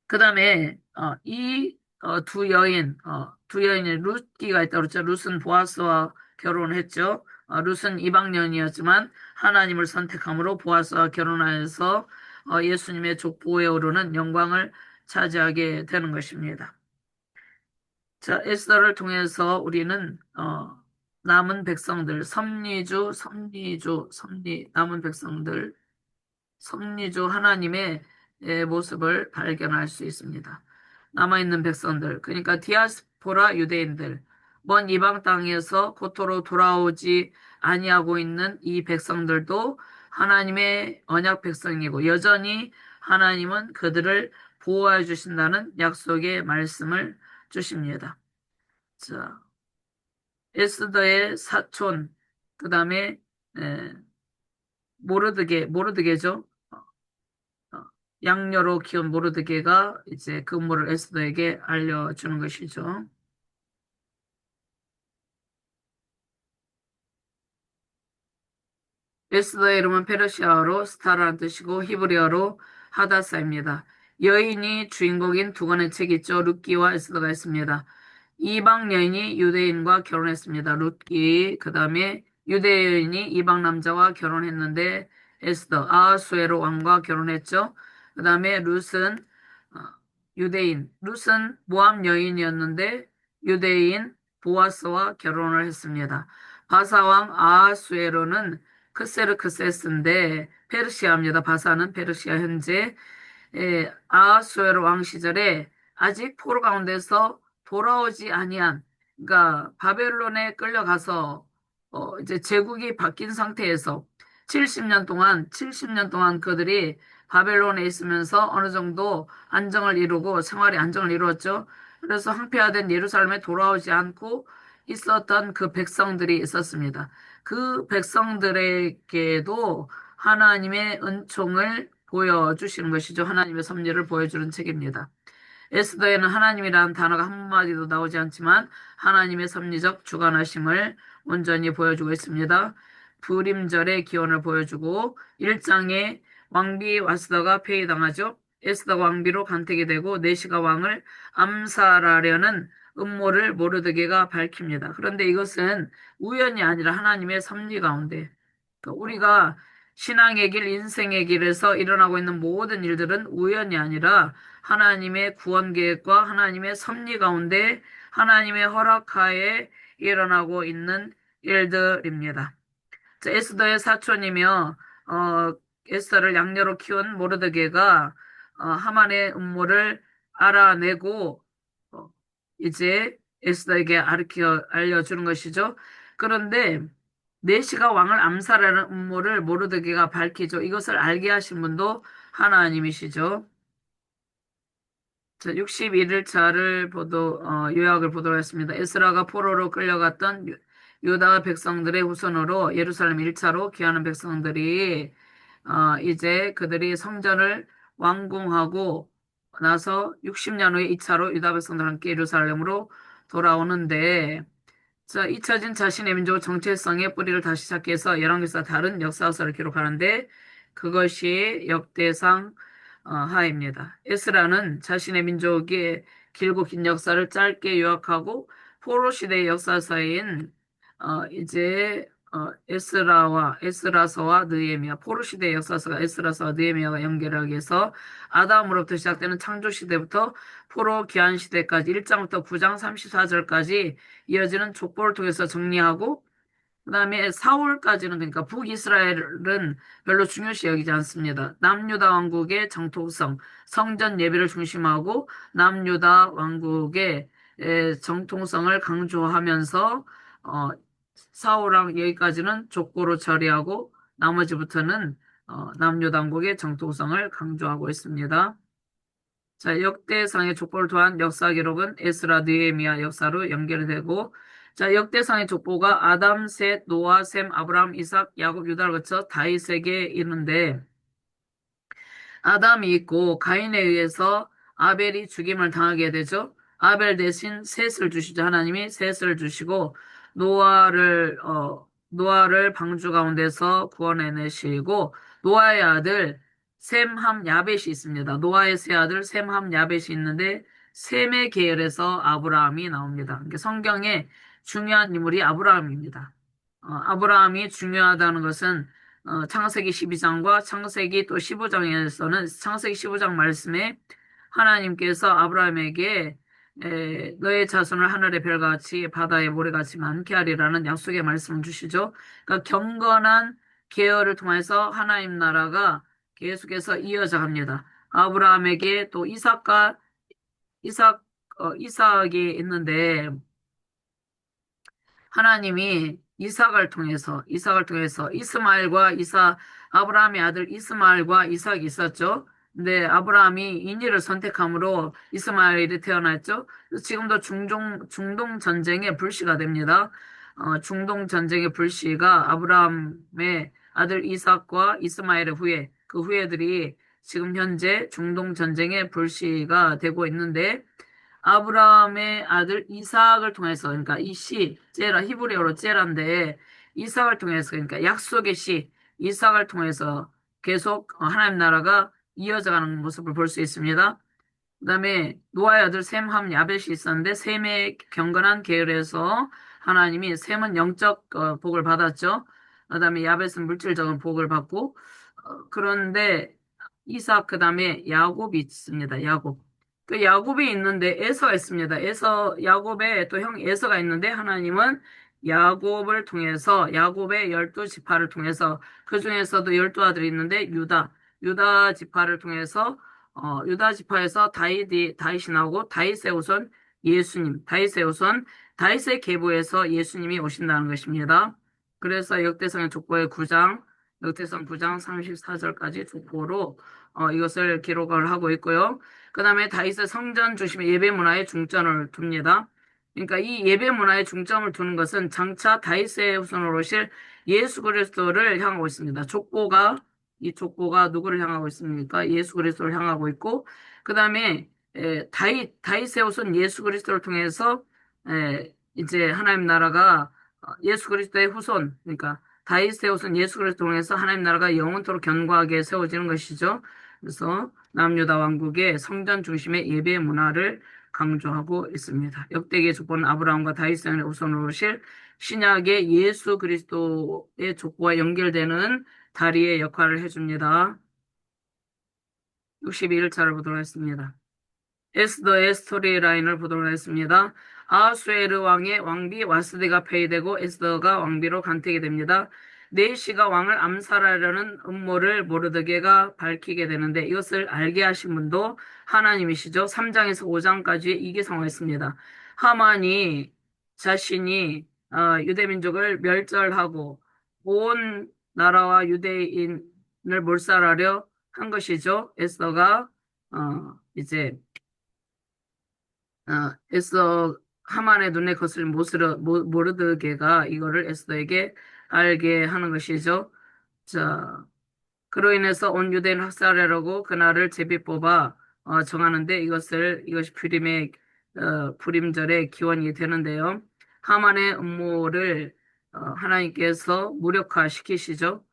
Speaker 2: 그 다음에 이 두 여인의 룻기가 있다고 그랬죠. 룻은 보아스와 결혼했죠. 룻은 이방년이었지만 하나님을 선택함으로 보아스와 결혼하여서 예수님의 족보에 오르는 영광을 차지하게 되는 것입니다. 자, 에스더를 통해서 우리는 남은 백성들, 남은 백성들, 섭리주 하나님의 모습을 발견할 수 있습니다. 남아있는 백성들, 그러니까 디아스포라 유대인들, 먼 이방 땅에서 고토로 돌아오지 아니하고 있는 이 백성들도 하나님의 언약 백성이고 여전히 하나님은 그들을 보호해 주신다는 약속의 말씀을 주십니다. 자, 에스더의 사촌, 그 다음에 모르드게죠. 양녀로 키운 모르드게가 이제 그 음모를 에스더에게 알려주는 것이죠. 에스더의 이름은 페르시아어로 스타라는 뜻이고 히브리어로 하다사입니다. 여인이 주인공인 두 권의 책이 있죠. 룻기와 에스더가 있습니다. 이방 여인이 유대인과 결혼했습니다. 룻기, 그 다음에 유대 여인이 이방 남자와 결혼했는데 에스더, 아하수에로 왕과 결혼했죠. 그 다음에 어, 룻은 모함 여인이었는데 유대인 보아스와 결혼을 했습니다. 바사왕 아하수에로는 크세르크세스인데 페르시아입니다. 바사는 페르시아 현재 아하수에로 왕 시절에 아직 포로 가운데서 돌아오지 아니한 그러니까 바벨론에 끌려가서 이제 제국이 바뀐 상태에서 70년 동안 그들이 바벨론에 있으면서 어느 정도 안정을 이루고 생활의 안정을 이루었죠. 그래서 황폐화된 예루살렘에 돌아오지 않고 있었던 그 백성들이 있었습니다. 그 백성들에게도 하나님의 은총을 보여주시는 것이죠. 하나님의 섭리를 보여주는 책입니다. 에스더에는 하나님이라는 단어가 한마디도 나오지 않지만 하나님의 섭리적 주관하심을 온전히 보여주고 있습니다. 불임절의 기원을 보여주고 1장에 왕비 와스더가 폐위당하죠. 에스더가 왕비로 간택이 되고 내시가 왕을 암살하려는 음모를 모르드게가 밝힙니다. 그런데 이것은 우연이 아니라 하나님의 섭리 가운데 우리가 신앙의 길, 인생의 길에서 일어나고 있는 모든 일들은 우연이 아니라 하나님의 구원 계획과 하나님의 섭리 가운데 하나님의 허락하에 일어나고 있는 일들입니다. 자, 에스더의 사촌이며 에스더를 양녀로 키운 모르드게가 하만의 음모를 알아내고 어, 이제 에스더에게 알려주는 것이죠. 그런데 내시가 왕을 암살하는 음모를 모르드게가 밝히죠. 이것을 알게 하신 분도 하나님이시죠. 자, 61일차를 요약을 보도록 하겠습니다. 에스라가 포로로 끌려갔던 유다 백성들의 후손으로 예루살렘 1차로 귀하는 백성들이 이제 그들이 성전을 완공하고 나서 60년 후에 2차로 유다 백성들과 함께 예루살렘으로 돌아오는데 자, 잊혀진 자신의 민족 정체성의 뿌리를 다시 찾기 위해서 열왕기사 다른 역사서를 기록하는데 그것이 역대상 하입니다. 에스라는 자신의 민족의 길고 긴 역사를 짧게 요약하고 포로 시대의 역사서인 이제 에스라서와 느헤미야, 포로 시대의 역사서가 에스라서와 느헤미야가 연결하기 위해서 아담으로부터 시작되는 창조 시대부터 포로 귀환 시대까지 1장부터 9장 34절까지 이어지는 족보를 통해서 정리하고, 그다음에 사울까지는, 그러니까 북이스라엘은 별로 중요시 여기지 않습니다. 남유다 왕국의 정통성, 성전 예배를 중심하고 남유다 왕국의 정통성을 강조하면서 어, 사울왕 여기까지는 족보로 처리하고 나머지부터는 남유다 왕국의 정통성을 강조하고 있습니다. 자, 역대상의 족보를 통한 역사 기록은 에스라, 느헤미야 역사로 연결이 되고, 자, 역대상의 족보가 아담, 셋, 노아, 셈, 아브라함, 이삭, 야곱, 유다를 거쳐 다윗에게 이르는데, 아담이 있고 가인에 의해서 아벨이 죽임을 당하게 되죠. 아벨 대신 셋을 주시죠. 하나님이 셋을 주시고 노아를 방주 가운데서 구원해내시고, 노아의 아들 셈함 야벳이 있습니다. 노아의 세 아들 셈함 야벳이 있는데 셈의 계열에서 아브라함이 나옵니다. 그러니까 성경에 중요한 인물이 아브라함입니다. 아브라함이 중요하다는 것은 창세기 12장과 창세기 또 15장에서는, 창세기 15장 말씀에 하나님께서 아브라함에게 너의 자손을 하늘의 별같이 바다의 모래같이 많게 하리라는 약속의 말씀을 주시죠. 그러니까 경건한 계열을 통해서 하나님 나라가 계속해서 이어져 갑니다. 아브라함에게 또 이삭이 있는데, 하나님이 이삭을 통해서 아브라함의 아들 이스마엘과 이삭이 있었죠. 근데 아브라함이 인위를 선택함으로 이스마엘이 태어났죠. 지금도 중동 전쟁의 불씨가 됩니다. 중동 전쟁의 불씨가 아브라함의 아들 이삭과 이스마엘의 그 후예들이 지금 현재 중동 전쟁의 불씨가 되고 있는데, 아브라함의 아들 이삭을 통해서, 그러니까 이 씨, 제라, 히브리어로 제라인데, 이삭을 통해서, 그러니까 약속의 씨, 이삭을 통해서 계속 하나님 나라가 이어져 가는 모습을 볼 수 있습니다. 그다음에 노아의 아들 셈, 함, 야벳이 있었는데, 셈의 경건한 계열에서 하나님이, 셈은 영적 복을 받았죠. 그다음에 야벳은 물질적인 복을 받고, 그런데 이삭, 그다음에 야곱이 있습니다. 야곱. 그 야곱이 있는데 에서가 있습니다. 야곱의 또 형 에서가 있는데, 하나님은 야곱을 통해서, 야곱의 12지파를 통해서, 그 중에서도 12아들이 있는데 유다 지파를 통해서, 유다 지파에서 다윗이 나오고, 다윗의 계보에서 예수님이 오신다는 것입니다. 그래서 역대상 9장 34절까지 족보로 이것을 기록을 하고 있고요. 그 다음에 다윗의 성전 중심의 예배 문화에 중점을 둡니다. 그러니까 이 예배 문화에 중점을 두는 것은 장차 다윗의 후손으로 오실 예수 그리스도를 향하고 있습니다. 이 족보가 누구를 향하고 있습니까? 예수 그리스도를 향하고 있고, 그 다음에 다윗의 후손 예수 그리스도를 통해서 이제 하나님 나라가 예수 그리스도의 후손, 그러니까 다윗의 후손 예수 그리스도를 통해서 하나님 나라가 영원토록 견고하게 세워지는 것이죠. 그래서 남유다 왕국의 성전 중심의 예배 문화를 강조하고 있습니다. 역대기의 족보는 아브라함과 다윗의 후손으로 오실 신약의 예수 그리스도의 족보와 연결되는 다리의 역할을 해줍니다. 61일차를 보도록 하겠습니다. 에스더의 스토리라인을 보도록 하겠습니다. 아하수에르 왕의 왕비 와스디가 폐위되고 에스더가 왕비로 간택이 됩니다. 네시가 왕을 암살하려는 음모를 모르드게가 밝히게 되는데, 이것을 알게 하신 분도 하나님이시죠. 3장에서 5장까지 이게 상황했습니다. 하만이 자신이 유대민족을 멸절하고 온 나라와 유대인을 몰살하려 한 것이죠. 에스더가 이제 에스더 하만의 눈에 거슬린 모르드게가 이거를 에스더에게 알게 하는 것이죠. 자, 그로 인해서 온 유대인 학살하려고 그날을 제비 뽑아 정하는데, 이것이 불임절의 기원이 되는데요. 하만의 음모를 하나님께서 무력화시키시죠.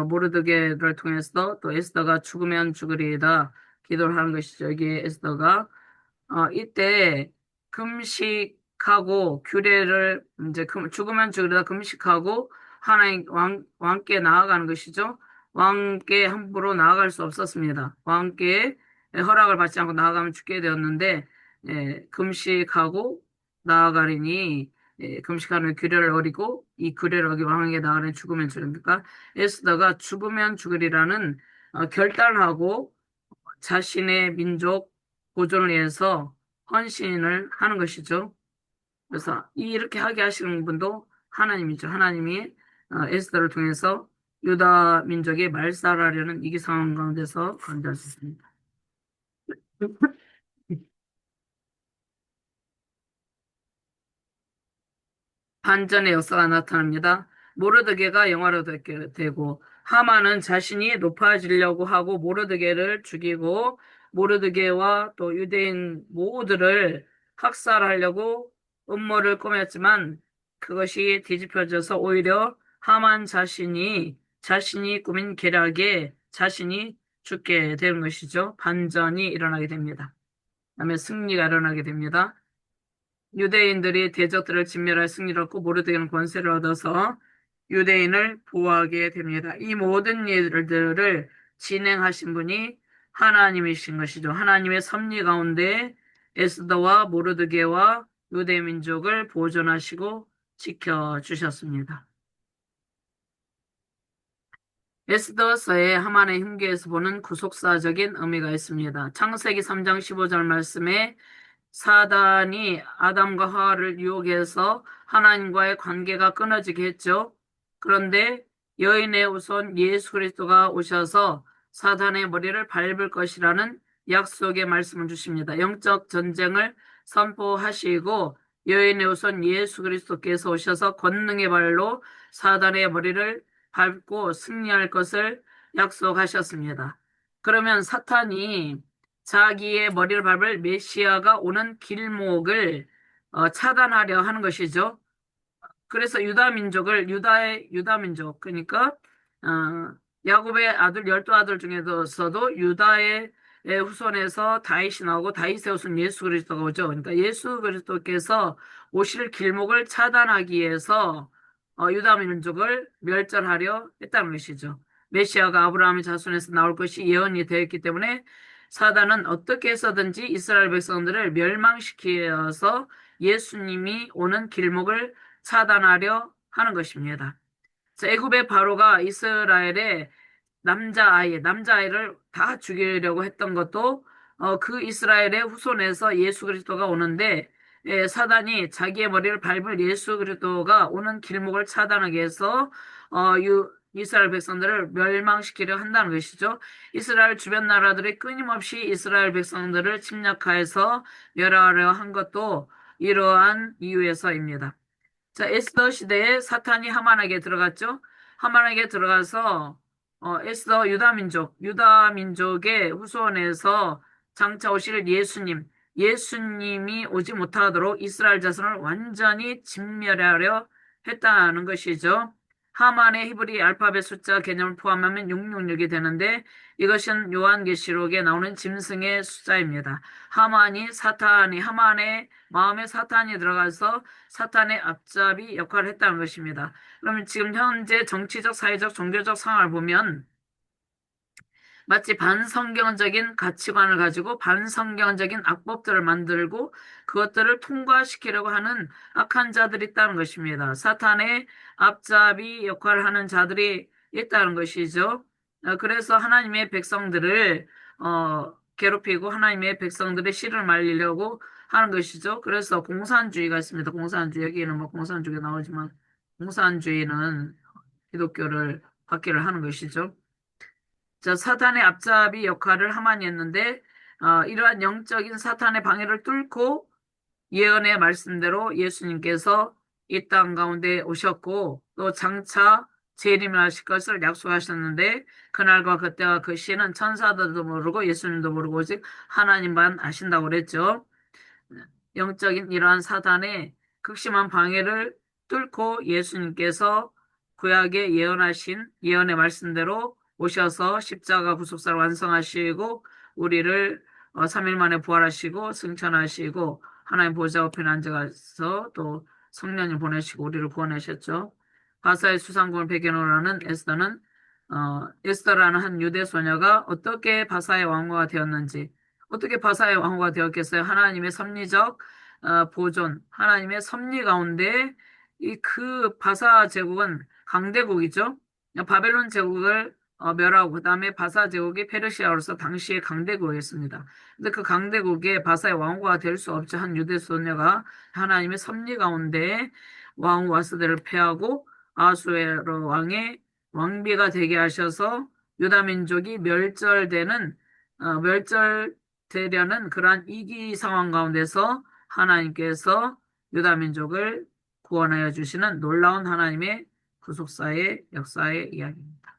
Speaker 2: 모르드게를 통해서 또 에스더가 죽으면 죽으리이다 기도를 하는 것이죠. 여기에 에스더가 이때 금식 금식하고 규례를 이제 죽으면 죽으리라 금식하고 하나님 왕께 나아가는 것이죠. 왕께 함부로 나아갈 수 없었습니다. 왕께 허락을 받지 않고 나아가면 죽게 되었는데 금식하고 나아가리니 금식하는 규례를 어기고 이 규례를 어기고 왕에게 나아가는 죽으면 죽으니까 에스더가 죽으면 죽으리라는 결단하고 자신의 민족 보존을 위해서 헌신을 하는 것이죠. 그래서 이렇게 하게 하시는 분도 하나님이죠. 하나님이 에스더를 통해서 유다 민족의 말살하려는 위기 상황 가운데서 건져주셨습니다. 반전의 역사가 나타납니다. 모르드게가 영화로 되고 하만은 자신이 높아지려고 하고 모르드게를 죽이고 모르드게와 또 유대인 모두를 학살하려고 음모를 꾸몄지만 그것이 뒤집혀져서 오히려 하만 자신이 꾸민 계략에 자신이 죽게 되는 것이죠. 반전이 일어나게 됩니다. 그다음에 승리가 일어나게 됩니다. 유대인들이 대적들을 진멸할 승리를 얻고 모르드게는 권세를 얻어서 유대인을 보호하게 됩니다. 이 모든 일들을 진행하신 분이 하나님이신 것이죠. 하나님의 섭리 가운데 에스더와 모르드게와 유대 민족을 보존하시고 지켜주셨습니다. 에스더서의 하만의 흉계에서 보는 구속사적인 의미가 있습니다. 창세기 3장 15절 말씀에 사단이 아담과 하와를 유혹해서 하나님과의 관계가 끊어지게 했죠. 그런데 여인의 후손 예수 그리스도가 오셔서 사단의 머리를 밟을 것이라는 약속의 말씀을 주십니다. 영적 전쟁을 선포하시고 여인의 후손 예수 그리스도께서 오셔서 권능의 발로 사단의 머리를 밟고 승리할 것을 약속하셨습니다. 그러면 사탄이 자기의 머리를 밟을 메시아가 오는 길목을 차단하려 하는 것이죠. 그래서 유다 민족 그러니까 야곱의 아들 12아들 중에서도 유다의 후손에서 다윗이 나오고 다윗의 후손 예수 그리스도가 오죠. 그러니까 예수 그리스도께서 오실 길목을 차단하기 위해서 유다 민족을 멸절하려 했다는 것이죠. 메시아가 아브라함의 자손에서 나올 것이 예언이 되었기 때문에 사단은 어떻게 해서든지 이스라엘 백성들을 멸망시켜서 예수님이 오는 길목을 차단하려 하는 것입니다. 애굽의 바로가 이스라엘의 남자아이를 다 죽이려고 했던 것도 그 이스라엘의 후손에서 예수 그리스도가 오는데 사단이 자기의 머리를 밟을 예수 그리스도가 오는 길목을 차단하기 위해서 이스라엘 백성들을 멸망시키려 한다는 것이죠. 이스라엘 주변 나라들이 끊임없이 이스라엘 백성들을 침략하여서 멸하려 한 것도 이러한 이유에서입니다. 자, 에스더 시대에 사탄이 하만에게 들어갔죠. 하만에게 들어가서 에스더 유다 민족의 후손에서 장차 오실 예수님이 오지 못하도록 이스라엘 자손을 완전히 진멸하려 했다는 것이죠. 하만의 히브리 알파벳 숫자 개념을 포함하면 666이 되는데 이것은 요한계시록에 나오는 짐승의 숫자입니다. 하만의 마음에 사탄이 들어가서 사탄의 앞잡이 역할을 했다는 것입니다. 그러면 지금 현재 정치적, 사회적, 종교적 상황을 보면 마치 반성경적인 가치관을 가지고 반성경적인 악법들을 만들고 그것들을 통과시키려고 하는 악한 자들이 있다는 것입니다. 사탄의 앞잡이 역할을 하는 자들이 있다는 것이죠. 그래서 하나님의 백성들을 괴롭히고 하나님의 백성들의 씨를 말리려고 하는 것이죠. 그래서 공산주의가 있습니다. 공산주의, 여기에는 뭐 공산주의가 나오지만 공산주의는 기독교를 박해를 하는 것이죠. 자, 사탄의 앞잡이 역할을 하만이 했는데 이러한 영적인 사탄의 방해를 뚫고 예언의 말씀대로 예수님께서 이 땅 가운데 오셨고 또 장차 재림을 하실 것을 약속하셨는데 그날과 그때와 그 시는 천사들도 모르고 예수님도 모르고 오직 하나님만 아신다고 그랬죠. 영적인 이러한 사탄의 극심한 방해를 뚫고 예수님께서 구약에 예언하신 예언의 말씀대로 오셔서 십자가 구속사를 완성하시고 우리를 3일 만에 부활하시고 승천하시고 하나님 보좌 우편에 앉아가서 또 성령님 보내시고 우리를 구원하셨죠. 바사의 수상궁을 배경으로 하는 에스더라는 한 유대 소녀가 어떻게 바사의 왕후가 되었는지, 어떻게 바사의 왕후가 되었겠어요? 하나님의 섭리적 보존, 하나님의 섭리 가운데 이 그 바사 제국은 강대국이죠. 바벨론 제국을 멸하고 그다음에 바사 제국이 페르시아로서 당시의 강대국이었습니다. 근데 그 강대국의 바사의 왕후가 될 수 없죠. 한 유대 소녀가 하나님의 섭리 가운데 왕후 와스들을 패하고 아수에로 왕의 왕비가 되게 하셔서 유다 민족이 멸절되려는 그러한 위기 상황 가운데서 하나님께서 유다 민족을 구원하여 주시는 놀라운 하나님의 구속사의 역사의 이야기입니다.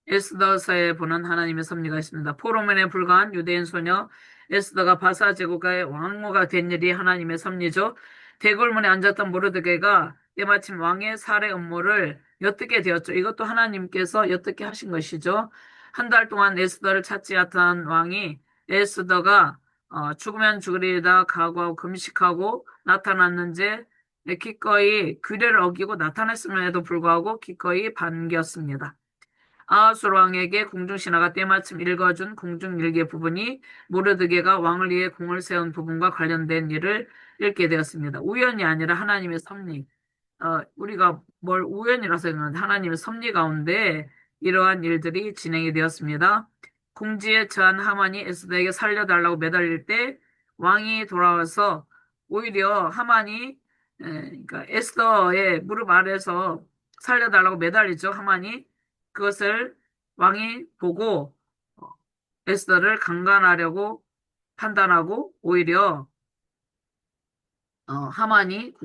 Speaker 2: 에스더서에 보는 하나님의 섭리가 있습니다. 포로맨에 불과한 유대인 소녀 에스더가 바사 제국의 왕후가 된 일이 하나님의 섭리죠. 대궐문에 앉았던 모르드게가 때마침 왕의 살해 음모를 엿듣게 되었죠. 이것도 하나님께서 엿듣게 하신 것이죠. 한 달 동안 에스더를 찾지 않던 왕이 에스더가 죽으면 죽으리다 각오하고 금식하고 나타났는지 기꺼이 규례를 어기고 나타났음에도 불구하고 기꺼이 반겼습니다. 아하수르 왕에게 궁중신하가 때마침 읽어준 궁중일기 부분이 모르드게가 왕을 위해 궁을 세운 부분과 관련된 일을 읽게 되었습니다. 우연이 아니라 하나님의 섭리. 우리가 뭘 우연이라서 그러는데 하나님의 섭리 가운데 이러한 일들이 진행이 되었습니다. 궁지에 처한 하만이 에스더에게 살려달라고 매달릴 때 왕이 돌아와서 오히려 하만이 그러니까 에스더의 무릎 아래서 살려달라고 매달리죠. 하만이 그것을 왕이 보고 에스더를 강간하려고 판단하고 오히려 하만이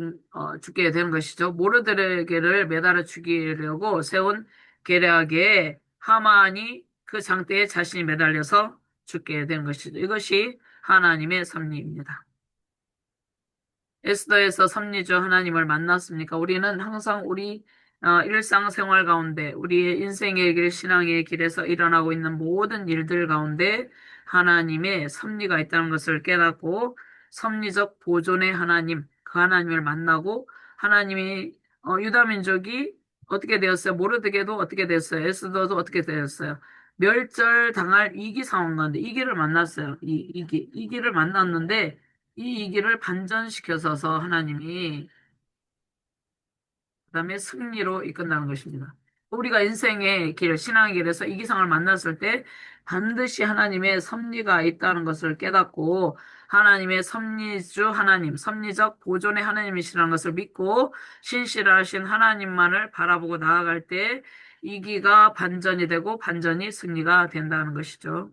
Speaker 2: 죽게 되는 것이죠. 모르드게를 매달아 죽이려고 세운 계략에 하만이 그 장대에 자신이 매달려서 죽게 되는 것이죠. 이것이 하나님의 섭리입니다. 에스더에서 섭리주 하나님을 만났습니까? 우리는 항상 우리 일상생활 가운데 우리의 인생의 길, 신앙의 길에서 일어나고 있는 모든 일들 가운데 하나님의 섭리가 있다는 것을 깨닫고 섭리적 보존의 하나님, 그 하나님을 만나고 하나님이 유다 민족이 어떻게 되었어요? 모르드게도 어떻게 됐어요? 에스더도 어떻게 되었어요? 멸절당할 위기 상황 가운데 위기를 만났어요. 위기를 만났는데 이 위기를 반전시켜서서 하나님이 그다음에 승리로 이끈다는 것입니다. 우리가 인생의 길, 신앙의 길에서 이 기상을 만났을 때 반드시 하나님의 섭리가 있다는 것을 깨닫고 하나님의 섭리주 하나님, 섭리적 보존의 하나님이시라는 것을 믿고 신실하신 하나님만을 바라보고 나아갈 때 이기가 반전이 되고 반전이 승리가 된다는 것이죠.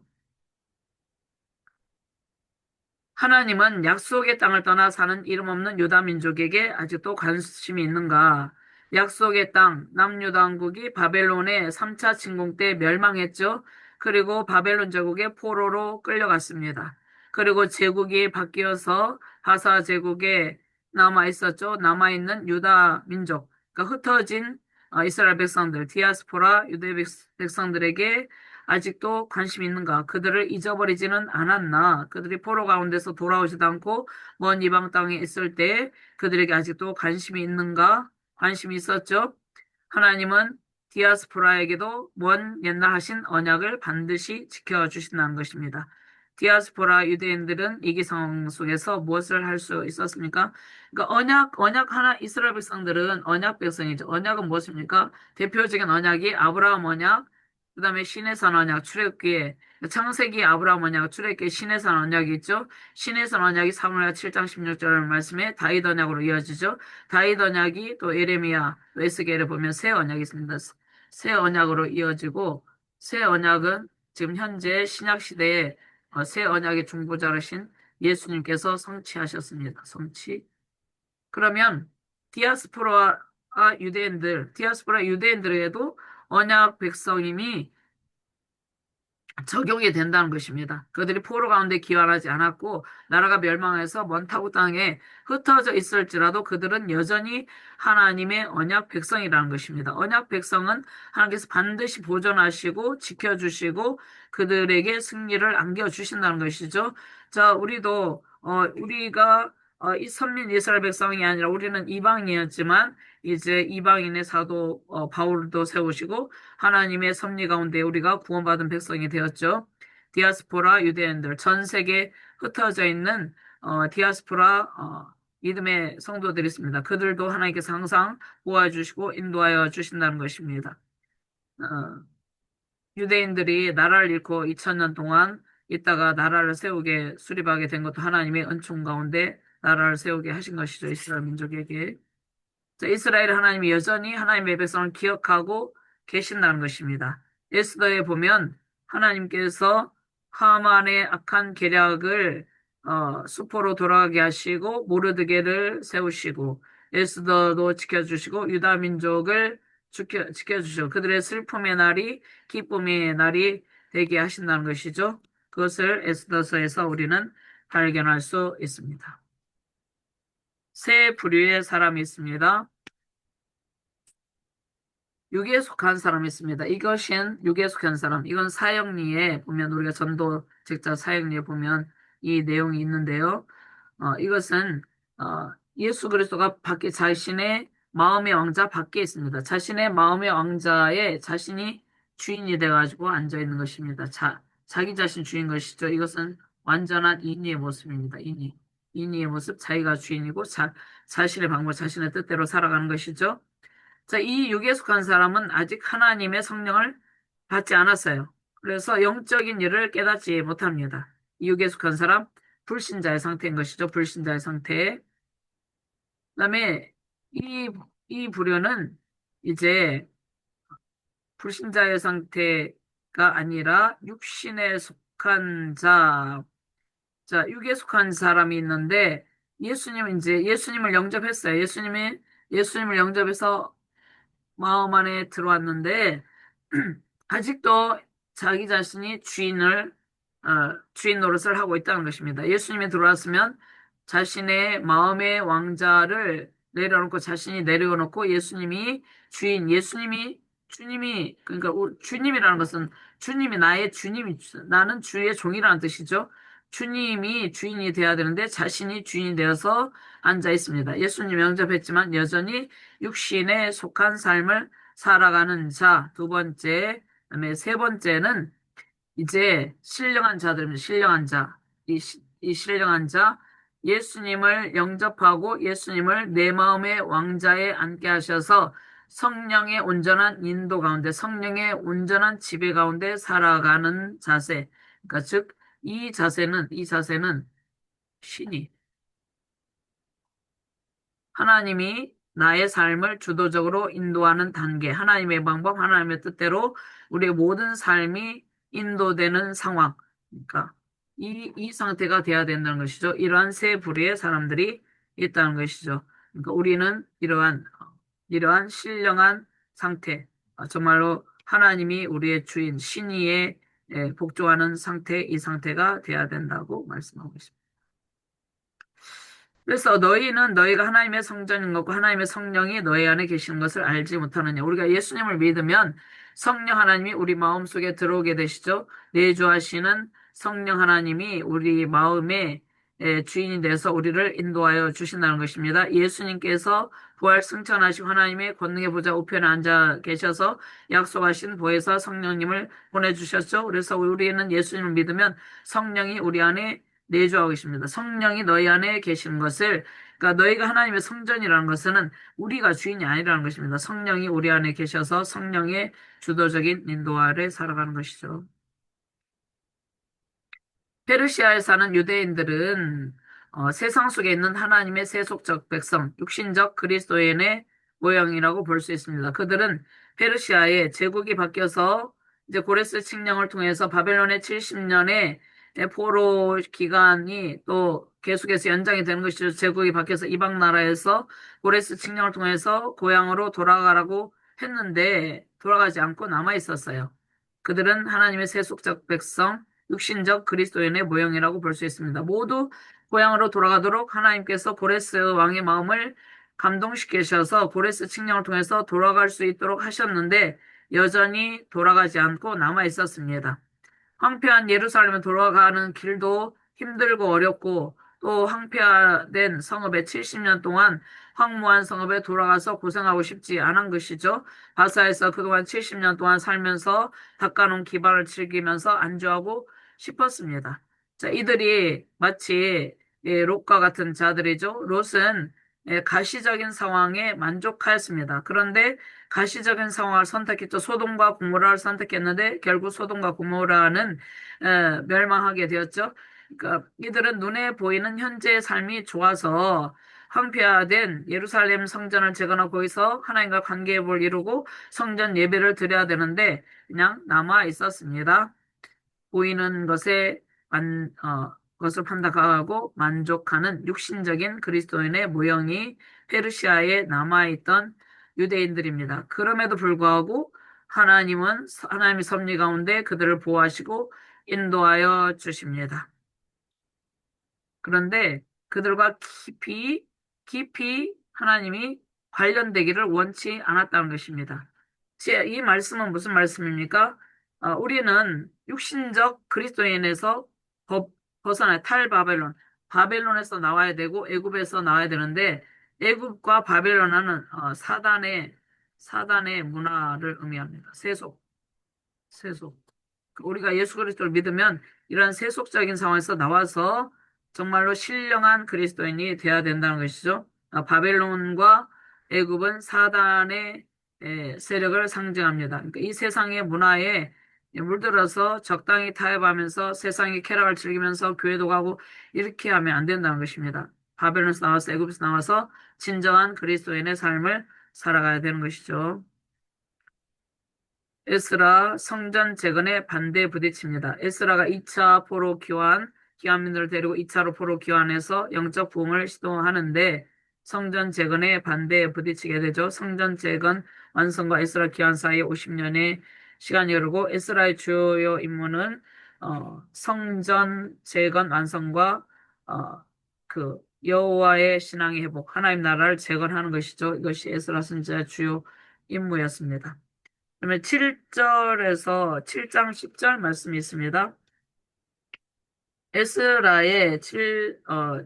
Speaker 2: 하나님은 약속의 땅을 떠나 사는 이름 없는 유다 민족에게 아직도 관심이 있는가? 약속의 땅, 남유다 왕국이 바벨론의 3차 침공 때 멸망했죠. 그리고 바벨론 제국의 포로로 끌려갔습니다. 그리고 제국이 바뀌어서 바사 제국에 남아 있었죠. 남아 있는 유다 민족, 그러니까 흩어진 이스라엘 백성들, 디아스포라 유대 백성들에게 아직도 관심이 있는가? 그들을 잊어버리지는 않았나? 그들이 포로 가운데서 돌아오지도 않고 먼 이방 땅에 있을 때 그들에게 아직도 관심이 있는가? 관심이 있었죠. 하나님은 디아스포라에게도 먼 옛날 하신 언약을 반드시 지켜주신다는 것입니다. 디아스포라 유대인들은 위기 상황 속에서 무엇을 할 수 있었습니까? 그러니까 언약 하나, 이스라엘 백성들은 언약 백성이죠. 언약은 무엇입니까? 대표적인 언약이 아브라함 언약, 그 다음에 시내산 언약, 출애굽기에 창세기 아브라함 언약, 출애굽기 시내산 언약이 있죠. 시내산 언약이 사무엘하 7장 16절 말씀에 다윗 언약으로 이어지죠. 다윗 언약이 또 예레미야, 또 에스겔을 보면 새 언약이 있습니다. 새 언약으로 이어지고 새 언약은 지금 현재 신약 시대에 새 언약의 중보자르신 예수님께서 성취하셨습니다. 성취. 그러면 디아스포라 유대인들에도 언약 백성임이 적용이 된다는 것입니다. 그들이 포로 가운데 기환하지 않았고 나라가 멸망해서 먼 타국 땅에 흩어져 있을지라도 그들은 여전히 하나님의 언약 백성이라는 것입니다. 언약 백성은 하나님께서 반드시 보존하시고 지켜주시고 그들에게 승리를 안겨주신다는 것이죠. 자, 우리가 이 선민 이스라엘 백성이 아니라 우리는 이방인이었지만 이제 이방인의 사도 바울도 세우시고 하나님의 섭리 가운데 우리가 구원받은 백성이 되었죠. 디아스포라 유대인들, 전 세계에 흩어져 있는 디아스포라 믿음의 성도들이 있습니다. 그들도 하나님께서 항상 도와주시고 인도하여 주신다는 것입니다. 어, 유대인들이 나라를 잃고 2000년 동안 있다가 나라를 세우게 수립하게 된 것도 하나님의 은총 가운데 나라를 세우게 하신 것이죠. 이스라엘 민족에게. 자, 이스라엘 하나님이 여전히 하나님의 백성을 기억하고 계신다는 것입니다. 에스더에 보면 하나님께서 하만의 악한 계략을 수포로 돌아가게 하시고 모르드게를 세우시고 에스더도 지켜주시고 유다 민족을 지켜주시고 그들의 슬픔의 날이 기쁨의 날이 되게 하신다는 것이죠. 그것을 에스더서에서 우리는 발견할 수 있습니다. 세 부류의 사람이 있습니다. 육에 속한 사람이 있습니다. 이것은 육에 속한 사람. 이건 사형리에 보면 우리가 전도 직자 사형리에 보면 이 내용이 있는데요. 이것은 예수 그리스도가 밖에 자신의 마음의 왕자 밖에 있습니다. 자신의 마음의 왕자에 자신이 주인이 돼가지고 앉아 있는 것입니다. 자기 자신 주인 것이죠. 이것은 완전한 인의의 모습입니다. 인의의 모습, 자기가 주인이고 자신의 방법, 자신의 뜻대로 살아가는 것이죠. 자, 이 육에 속한 사람은 아직 하나님의 성령을 받지 않았어요. 그래서 영적인 일을 깨닫지 못합니다. 이 육에 속한 사람, 불신자의 상태인 것이죠. 불신자의 상태. 그다음에 이 부류는 이제 불신자의 상태가 아니라 육신에 속한 자, 육에 속한 사람이 있는데 예수님을 영접했어요. 예수님을 영접해서 마음 안에 들어왔는데 아직도 자기 자신이 주인 노릇을 하고 있다는 것입니다. 예수님이 들어왔으면 자신의 마음의 왕자를 내려놓고 자신이 내려놓고 그러니까 주님이라는 것은 주님이 나의 주님이 나는 주의 종이라는 뜻이죠. 주님이 주인이 되어야 되는데 자신이 주인이 되어서 앉아 있습니다. 예수님 영접했지만 여전히 육신에 속한 삶을 살아가는 자, 두 번째, 그다음에 세 번째는 이제 신령한 자들입니다. 신령한 자. 이 신령한 자, 예수님을 영접하고 예수님을 내 마음의 왕자에 앉게 하셔서 성령의 온전한 인도 가운데, 성령의 온전한 지배 가운데 살아가는 자세. 그러니까 즉, 이 자세는 신이 하나님이 나의 삶을 주도적으로 인도하는 단계, 하나님의 방법, 하나님의 뜻대로 우리의 모든 삶이 인도되는 상황. 그러니까 이 상태가 돼야 된다는 것이죠. 이러한 세 부류의 사람들이 있다는 것이죠. 그러니까 우리는 이러한 신령한 상태, 정말로 하나님이 우리의 주인, 신의에 복종하는 상태, 이 상태가 돼야 된다고 말씀하고 있습니다. 그래서 너희는 너희가 하나님의 성전인 것과 하나님의 성령이 너희 안에 계시는 것을 알지 못하느냐. 우리가 예수님을 믿으면 성령 하나님이 우리 마음속에 들어오게 되시죠. 내주하시는 성령 하나님이 우리 마음의 주인이 돼서 우리를 인도하여 주신다는 것입니다. 예수님께서 부활 승천하시고 하나님의 권능의 보좌 우편에 앉아 계셔서 약속하신 보혜사 성령님을 보내주셨죠. 그래서 우리는 예수님을 믿으면 성령이 우리 안에 내주하고 계십니다. 성령이 너희 안에 계시는 것을, 그러니까 너희가 하나님의 성전이라는 것은 우리가 주인이 아니라는 것입니다. 성령이 우리 안에 계셔서 성령의 주도적인 인도 아래 살아가는 것이죠. 페르시아에 사는 유대인들은 세상 속에 있는 하나님의 세속적 백성, 육신적 그리스도인의 모형이라고 볼 수 있습니다. 그들은 페르시아의 제국이 바뀌어서 이제 고레스 칙령을 통해서 바벨론의 70년의 포로 기간이 또 계속해서 연장이 되는 것이죠. 제국이 바뀌어서 이방 나라에서 고레스 칙령을 통해서 고향으로 돌아가라고 했는데 돌아가지 않고 남아 있었어요. 그들은 하나님의 세속적 백성, 육신적 그리스도인의 모형이라고 볼 수 있습니다. 모두 고향으로 돌아가도록 하나님께서 고레스 왕의 마음을 감동시키셔서 고레스 칙령을 통해서 돌아갈 수 있도록 하셨는데 여전히 돌아가지 않고 남아 있었습니다. 황폐한 예루살렘에 돌아가는 길도 힘들고 어렵고 또 황폐화된 성읍에 70년 동안 황무한 성읍에 돌아가서 고생하고 싶지 않은 것이죠. 바사에서 그동안 70년 동안 살면서 닦아놓은 기반을 즐기면서 안주하고 싶었습니다. 자, 이들이 마치 롯과 같은 자들이죠. 롯은 가시적인 상황에 만족하였습니다. 그런데 가시적인 상황을 선택했죠. 소돔과 고모라를 선택했는데 결국 소돔과 고모라는 멸망하게 되었죠. 그러니까 이들은 눈에 보이는 현재의 삶이 좋아서 황폐화된 예루살렘 성전을 재건하고 거기서 하나님과 관계를 이루고 성전 예배를 드려야 되는데 그냥 남아 있었습니다. 보이는 것을 판단하고 만족하는 육신적인 그리스도인의 모형이 페르시아에 남아있던 유대인들입니다. 그럼에도 불구하고 하나님의 섭리 가운데 그들을 보호하시고 인도하여 주십니다. 그런데 그들과 깊이 하나님이 관련되기를 원치 않았다는 것입니다. 이 말씀은 무슨 말씀입니까? 우리는 육신적 그리스도인에서 벗어나 탈바벨론, 바벨론에서 나와야 되고 애굽에서 나와야 되는데 애굽과 바벨론은 사단의 문화를 의미합니다. 세속. 우리가 예수 그리스도를 믿으면 이런 세속적인 상황에서 나와서 정말로 신령한 그리스도인이 되어야 된다는 것이죠. 바벨론과 애굽은 사단의 세력을 상징합니다. 그러니까 이 세상의 문화에 물들어서 적당히 타협하면서 세상의 쾌락을 즐기면서 교회도 가고 이렇게 하면 안 된다는 것입니다. 바벨론에서 나와서 애굽에서 나와서 진정한 그리스도인의 삶을 살아가야 되는 것이죠. 에스라 성전 재건에 반대에 부딪힙니다. 에스라가 2차 포로 귀환민들을 데리고 2차로 포로 귀환해서 영적 부흥을 시도하는데 성전 재건에 반대에 부딪히게 되죠. 성전 재건 완성과 에스라 귀환 사이 50년의 시간이 흐르고 에스라의 주요 임무는 성전 재건 완성과 여호와의 신앙의 회복, 하나님 나라를 재건하는 것이죠. 이것이 에스라 선지자의 주요 임무였습니다. 그러면 7절에서 7장 10절 말씀이 있습니다. 에스라의 7장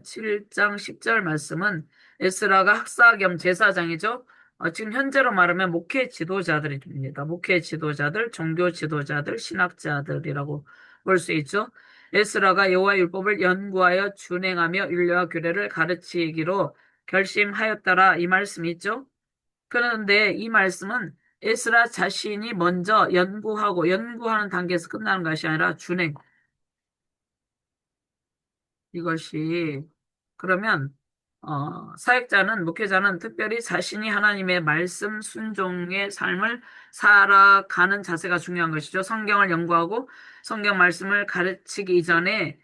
Speaker 2: 10절 말씀은 에스라가 학사 겸 제사장이죠. 지금 현재로 말하면 목회 지도자들입니다. 목회 지도자들, 종교 지도자들, 신학자들이라고 볼 수 있죠. 에스라가 여호와 율법을 연구하여 준행하며 율례와 규례를 가르치기로 결심하였더라 이 말씀이 있죠. 그런데 이 말씀은 에스라 자신이 먼저 연구하는 단계에서 끝나는 것이 아니라 준행. 이것이 그러면 사역자는 목회자는 특별히 자신이 하나님의 말씀 순종의 삶을 살아가는 자세가 중요한 것이죠. 성경을 연구하고 성경 말씀을 가르치기 이전에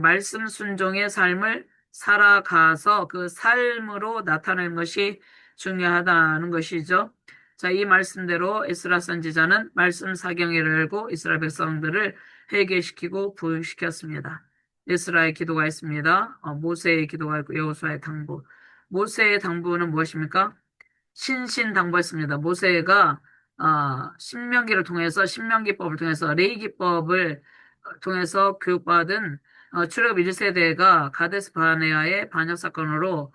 Speaker 2: 말씀 순종의 삶을 살아가서 그 삶으로 나타내는 것이 중요하다는 것이죠. 자, 이 말씀대로 에스라 선지자는 말씀 사경을 열고 이스라엘 백성들을 회개시키고 부흥시켰습니다. 에스라의 기도가 있습니다. 모세의 기도가 있고 여호수아의 당부. 모세의 당부는 무엇입니까? 신신당부했습니다. 모세가 신명기를 통해서 신명기법을 통해서 레위기법을 통해서 교육받은 출애굽 1세대가 가데스 바네아의 반역 사건으로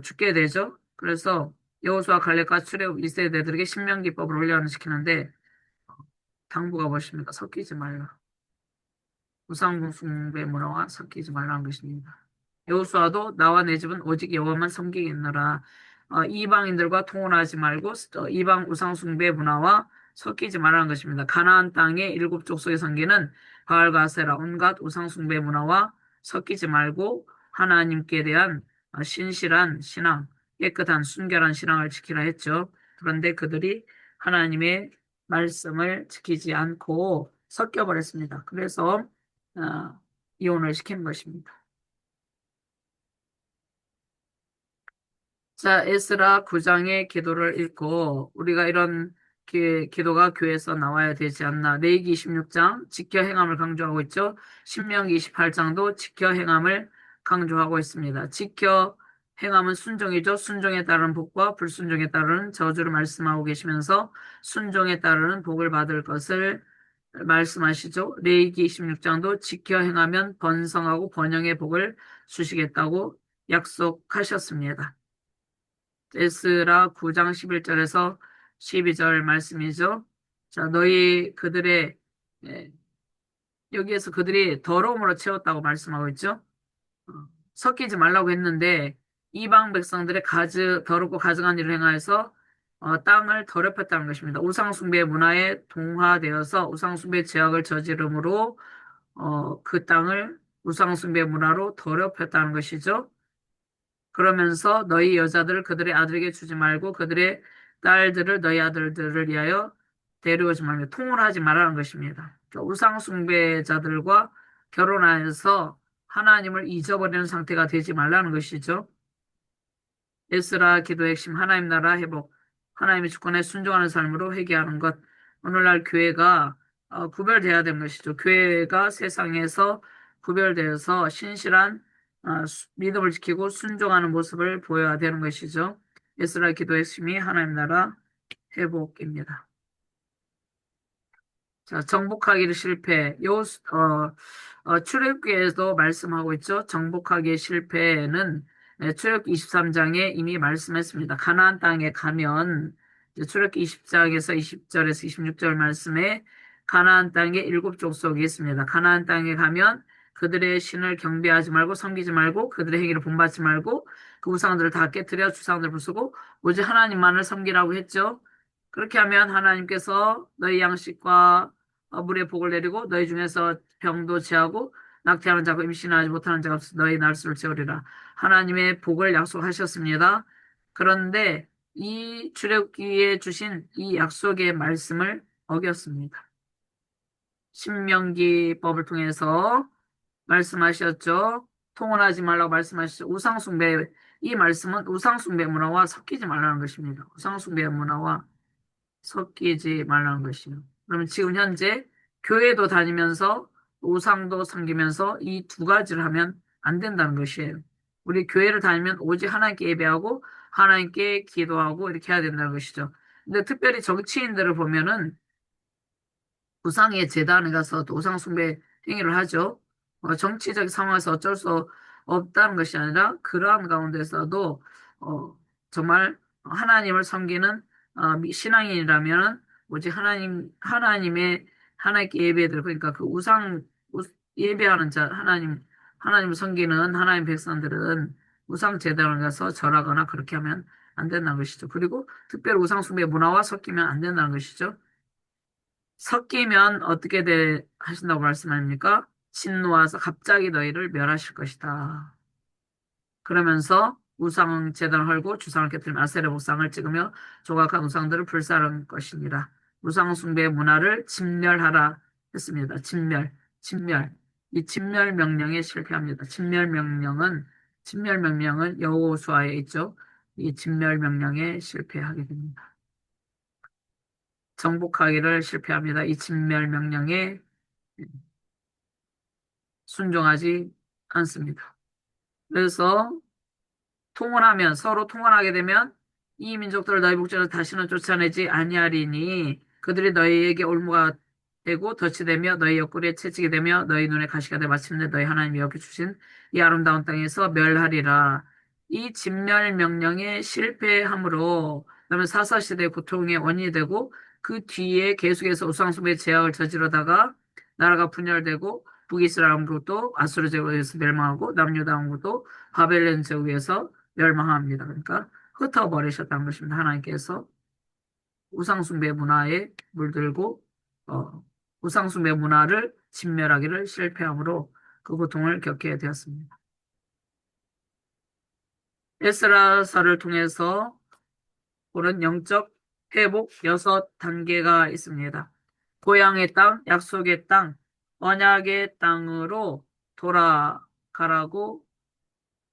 Speaker 2: 죽게 되죠. 그래서 여호수아 갈렙과 출애굽 1세대들에게 신명기법을 훈련시키는데 당부가 무엇입니까? 섞이지 말라. 우상 숭배 문화와 섞이지 말라는 것입니다. 여호수아도 나와 내 집은 오직 여호와만 섬기겠노라. 이방인들과 통혼하지 말고 이방 우상 숭배 문화와 섞이지 말라는 것입니다. 가나안 땅의 일곱 족속의 성기는 바알과 아세라 온갖 우상 숭배 문화와 섞이지 말고 하나님께 대한 신실한 신앙, 깨끗한 순결한 신앙을 지키라 했죠. 그런데 그들이 하나님의 말씀을 지키지 않고 섞여버렸습니다. 그래서 이혼을 시킨 것입니다. 자, 에스라 9장의 기도를 읽고 우리가 이런 기도가 교회에서 나와야 되지 않나. 레위기 26장 지켜 행함을 강조하고 있죠. 신명기 28장도 지켜 행함을 강조하고 있습니다. 지켜 행함은 순종이죠. 순종에 따른 복과 불순종에 따른 저주를 말씀하고 계시면서 순종에 따르는 복을 받을 것을 말씀하시죠. 레위기 26장도 지켜 행하면 번성하고 번영의 복을 주시겠다고 약속하셨습니다. 에스라 9장 11절에서 12절 말씀이죠. 자, 예, 여기에서 그들이 더러움으로 채웠다고 말씀하고 있죠. 어, 섞이지 말라고 했는데 이방 백성들의 더럽고 가증한 일을 행하여서 땅을 더럽혔다는 것입니다. 우상숭배 문화에 동화되어서 우상숭배 죄악을 저지름으로 그 땅을 우상숭배 문화로 더럽혔다는 것이죠. 그러면서 너희 여자들을 그들의 아들에게 주지 말고 그들의 딸들을 너희 아들들을 위하여 데려오지 말며 통혼하지 말라는 것입니다. 그러니까 우상 숭배자들과 결혼하여서 하나님을 잊어버리는 상태가 되지 말라는 것이죠. 에스라 기도의 핵심 하나님 나라 회복, 하나님의 주권에 순종하는 삶으로 회개하는 것. 오늘날 교회가 구별돼야 되는 것이죠. 교회가 세상에서 구별되어서 신실한 믿음을 지키고 순종하는 모습을 보여야 되는 것이죠. 에스라 기도의 핵심이 하나님 나라 회복입니다. 자, 정복하기를 실패. 출애굽기에도 말씀하고 있죠. 정복하기의 실패는 출애굽기 23장에 이미 말씀했습니다. 가나안 땅에 가면 이제 출애굽기 20장에서 20절에서 26절 말씀에 가나안 땅에 7족속이 있습니다. 가나안 땅에 가면 그들의 신을 경배하지 말고 섬기지 말고 그들의 행위를 본받지 말고 그 우상들을 다 깨뜨려 주상들을 부수고 오직 하나님만을 섬기라고 했죠. 그렇게 하면 하나님께서 너희 양식과 물의 복을 내리고 너희 중에서 병도 취하고 낙태하는 자고 임신하지 못하는 자가 없어 너희 날수를 채우리라. 하나님의 복을 약속하셨습니다. 그런데 이 출애굽기에 주신 이 약속의 말씀을 어겼습니다. 신명기법을 통해서 말씀하셨죠. 통혼하지 말라고 말씀하셨죠. 우상숭배, 이 말씀은 우상숭배 문화와 섞이지 말라는 것입니다. 우상숭배 문화와 섞이지 말라는 것이요. 그러면 지금 현재 교회도 다니면서 우상도 섬기면서 이 두 가지를 하면 안 된다는 것이에요. 우리 교회를 다니면 오직 하나님께 예배하고 하나님께 기도하고 이렇게 해야 된다는 것이죠. 근데 특별히 정치인들을 보면은 우상의 재단에 가서 또 우상 숭배 행위를 하죠. 정치적 상황에서 어쩔 수 없다는 것이 아니라 그러한 가운데서도 정말 하나님을 섬기는 신앙인이라면 오직 하나님께 예배드리고 그러니까 그 예배하는 자 하나님을 섬기는 하나님 백성들은 우상 재단에 가서 절하거나 그렇게 하면 안 된다는 것이죠. 그리고 특별히 우상 숭배 문화와 섞이면 안 된다는 것이죠. 섞이면 어떻게 하신다고 말씀합니까? 진노하사 갑자기 너희를 멸하실 것이다. 그러면서 우상 제단을 헐고 주상을 깨뜨리며 아세라 목상을 찍으며 조각한 우상들을 불사할 것이니라. 우상 숭배 문화를 진멸하라 했습니다. 진멸. 이 진멸 명령에 실패합니다. 진멸 명령은 여호수아에 있죠. 이 진멸 명령에 실패하게 됩니다. 정복하기를 실패합니다. 이 진멸 명령에 순종하지 않습니다. 그래서 서로 통혼하게 되면 이 민족들을 너희 목전에서 다시는 쫓아내지 아니하리니 그들이 너희에게 올무가 되고 덫이 되며 너희 옆구리에 채찍이 되며 너희 눈에 가시가 되 마침내 너희 하나님이 여기 주신 이 아름다운 땅에서 멸하리라. 이 진멸 명령에 실패함으로 그다음에 사사시대의 고통의 원인이 되고 그 뒤에 계속해서 우상숭배 제약을 저지르다가 나라가 분열되고 북이스라엘 왕국도 아수르 제국에서 멸망하고 남유다 왕국도 바벨론 제국에서 멸망합니다. 그러니까 흩어버리셨다는 것입니다. 하나님께서 우상숭배 문화에 물들고 우상숭배 문화를 진멸하기를 실패함으로 그 고통을 겪게 되었습니다. 에스라서를 통해서 보는 영적 회복 6단계가 있습니다. 고향의 땅, 약속의 땅, 언약의 땅으로 돌아가라고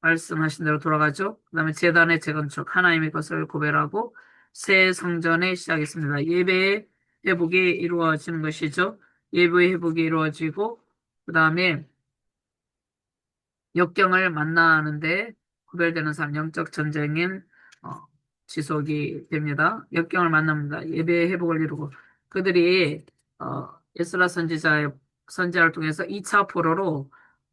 Speaker 2: 말씀하신 대로 돌아가죠. 그 다음에 재단의 재건축, 하나님의 것을 고백하고 새 성전의 시작이었습니다. 예배 회복이 이루어지는 것이죠. 예배 회복이 이루어지고 그 다음에 역경을 만나는데 구별되는 삶, 영적 전쟁인 어, 지속이 됩니다. 역경을 만납니다. 예배 회복을 이루고 그들이 에스라 선지자를 통해서 2차 포로로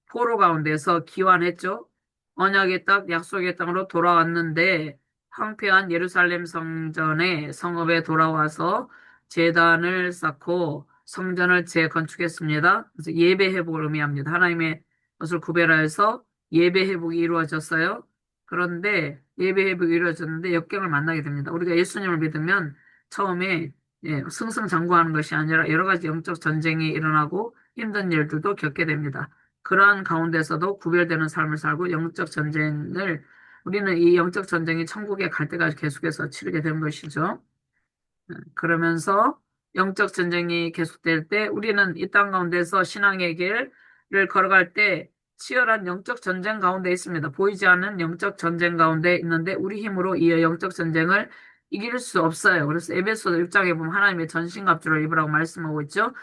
Speaker 2: 포로 가운데서 기환했죠. 언약의 땅, 약속의 땅으로 돌아왔는데 황폐한 예루살렘 성전의 성읍에 돌아와서 제단을 쌓고 성전을 재건축했습니다. 그래서 예배 회복을 의미합니다. 하나님의 것을 구별하여서 예배 회복이 이루어졌어요. 그런데 예배 회복이 이루어졌는데 역경을 만나게 됩니다. 우리가 예수님을 믿으면 처음에 승승장구하는 것이 아니라 여러 가지 영적 전쟁이 일어나고 힘든 일들도 겪게 됩니다. 그러한 가운데서도 구별되는 삶을 살고 영적 전쟁을 우리는 이 영적 전쟁이 천국에 갈 때까지 계속해서 치르게 되는 것이죠. 그러면서 영적 전쟁이 계속될 때 우리는 이 땅 가운데서 신앙의 길을 걸어갈 때 치열한 영적 전쟁 가운데 있습니다. 보이지 않는 영적 전쟁 가운데 있는데 우리 힘으로 이 영적 전쟁을 이길 수 없어요. 그래서 에베소서 6장에 보면 하나님의 전신갑주를 입으라고 말씀하고 있죠.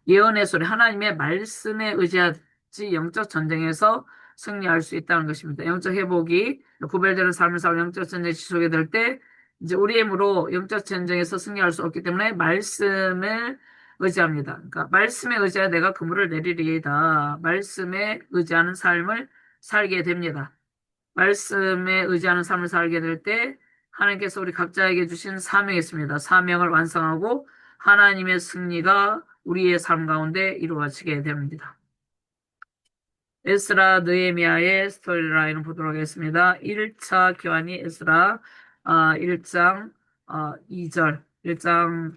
Speaker 2: 예언의 소리, 하나님의 말씀에 의지하지 영적 전쟁에서 승리할 수 있다는 것입니다. 영적 회복이 구별되는 삶을 살고 영적 전쟁이 지속이 될 때 이제 우리 힘으로 영적 전쟁에서 승리할 수 없기 때문에 말씀을 의지합니다. 그러니까 말씀에 의지하여 내가 그물을 내리리이다. 말씀에 의지하는 삶을 살게 됩니다. 말씀에 의지하는 삶을 살게 될 때 하나님께서 우리 각자에게 주신 사명이 있습니다. 사명을 완성하고 하나님의 승리가 우리의 삶 가운데 이루어지게 됩니다. 에스라 느헤미야의 스토리라인을 보도록 하겠습니다. 1차 교환이 에스라 1장 2절 1장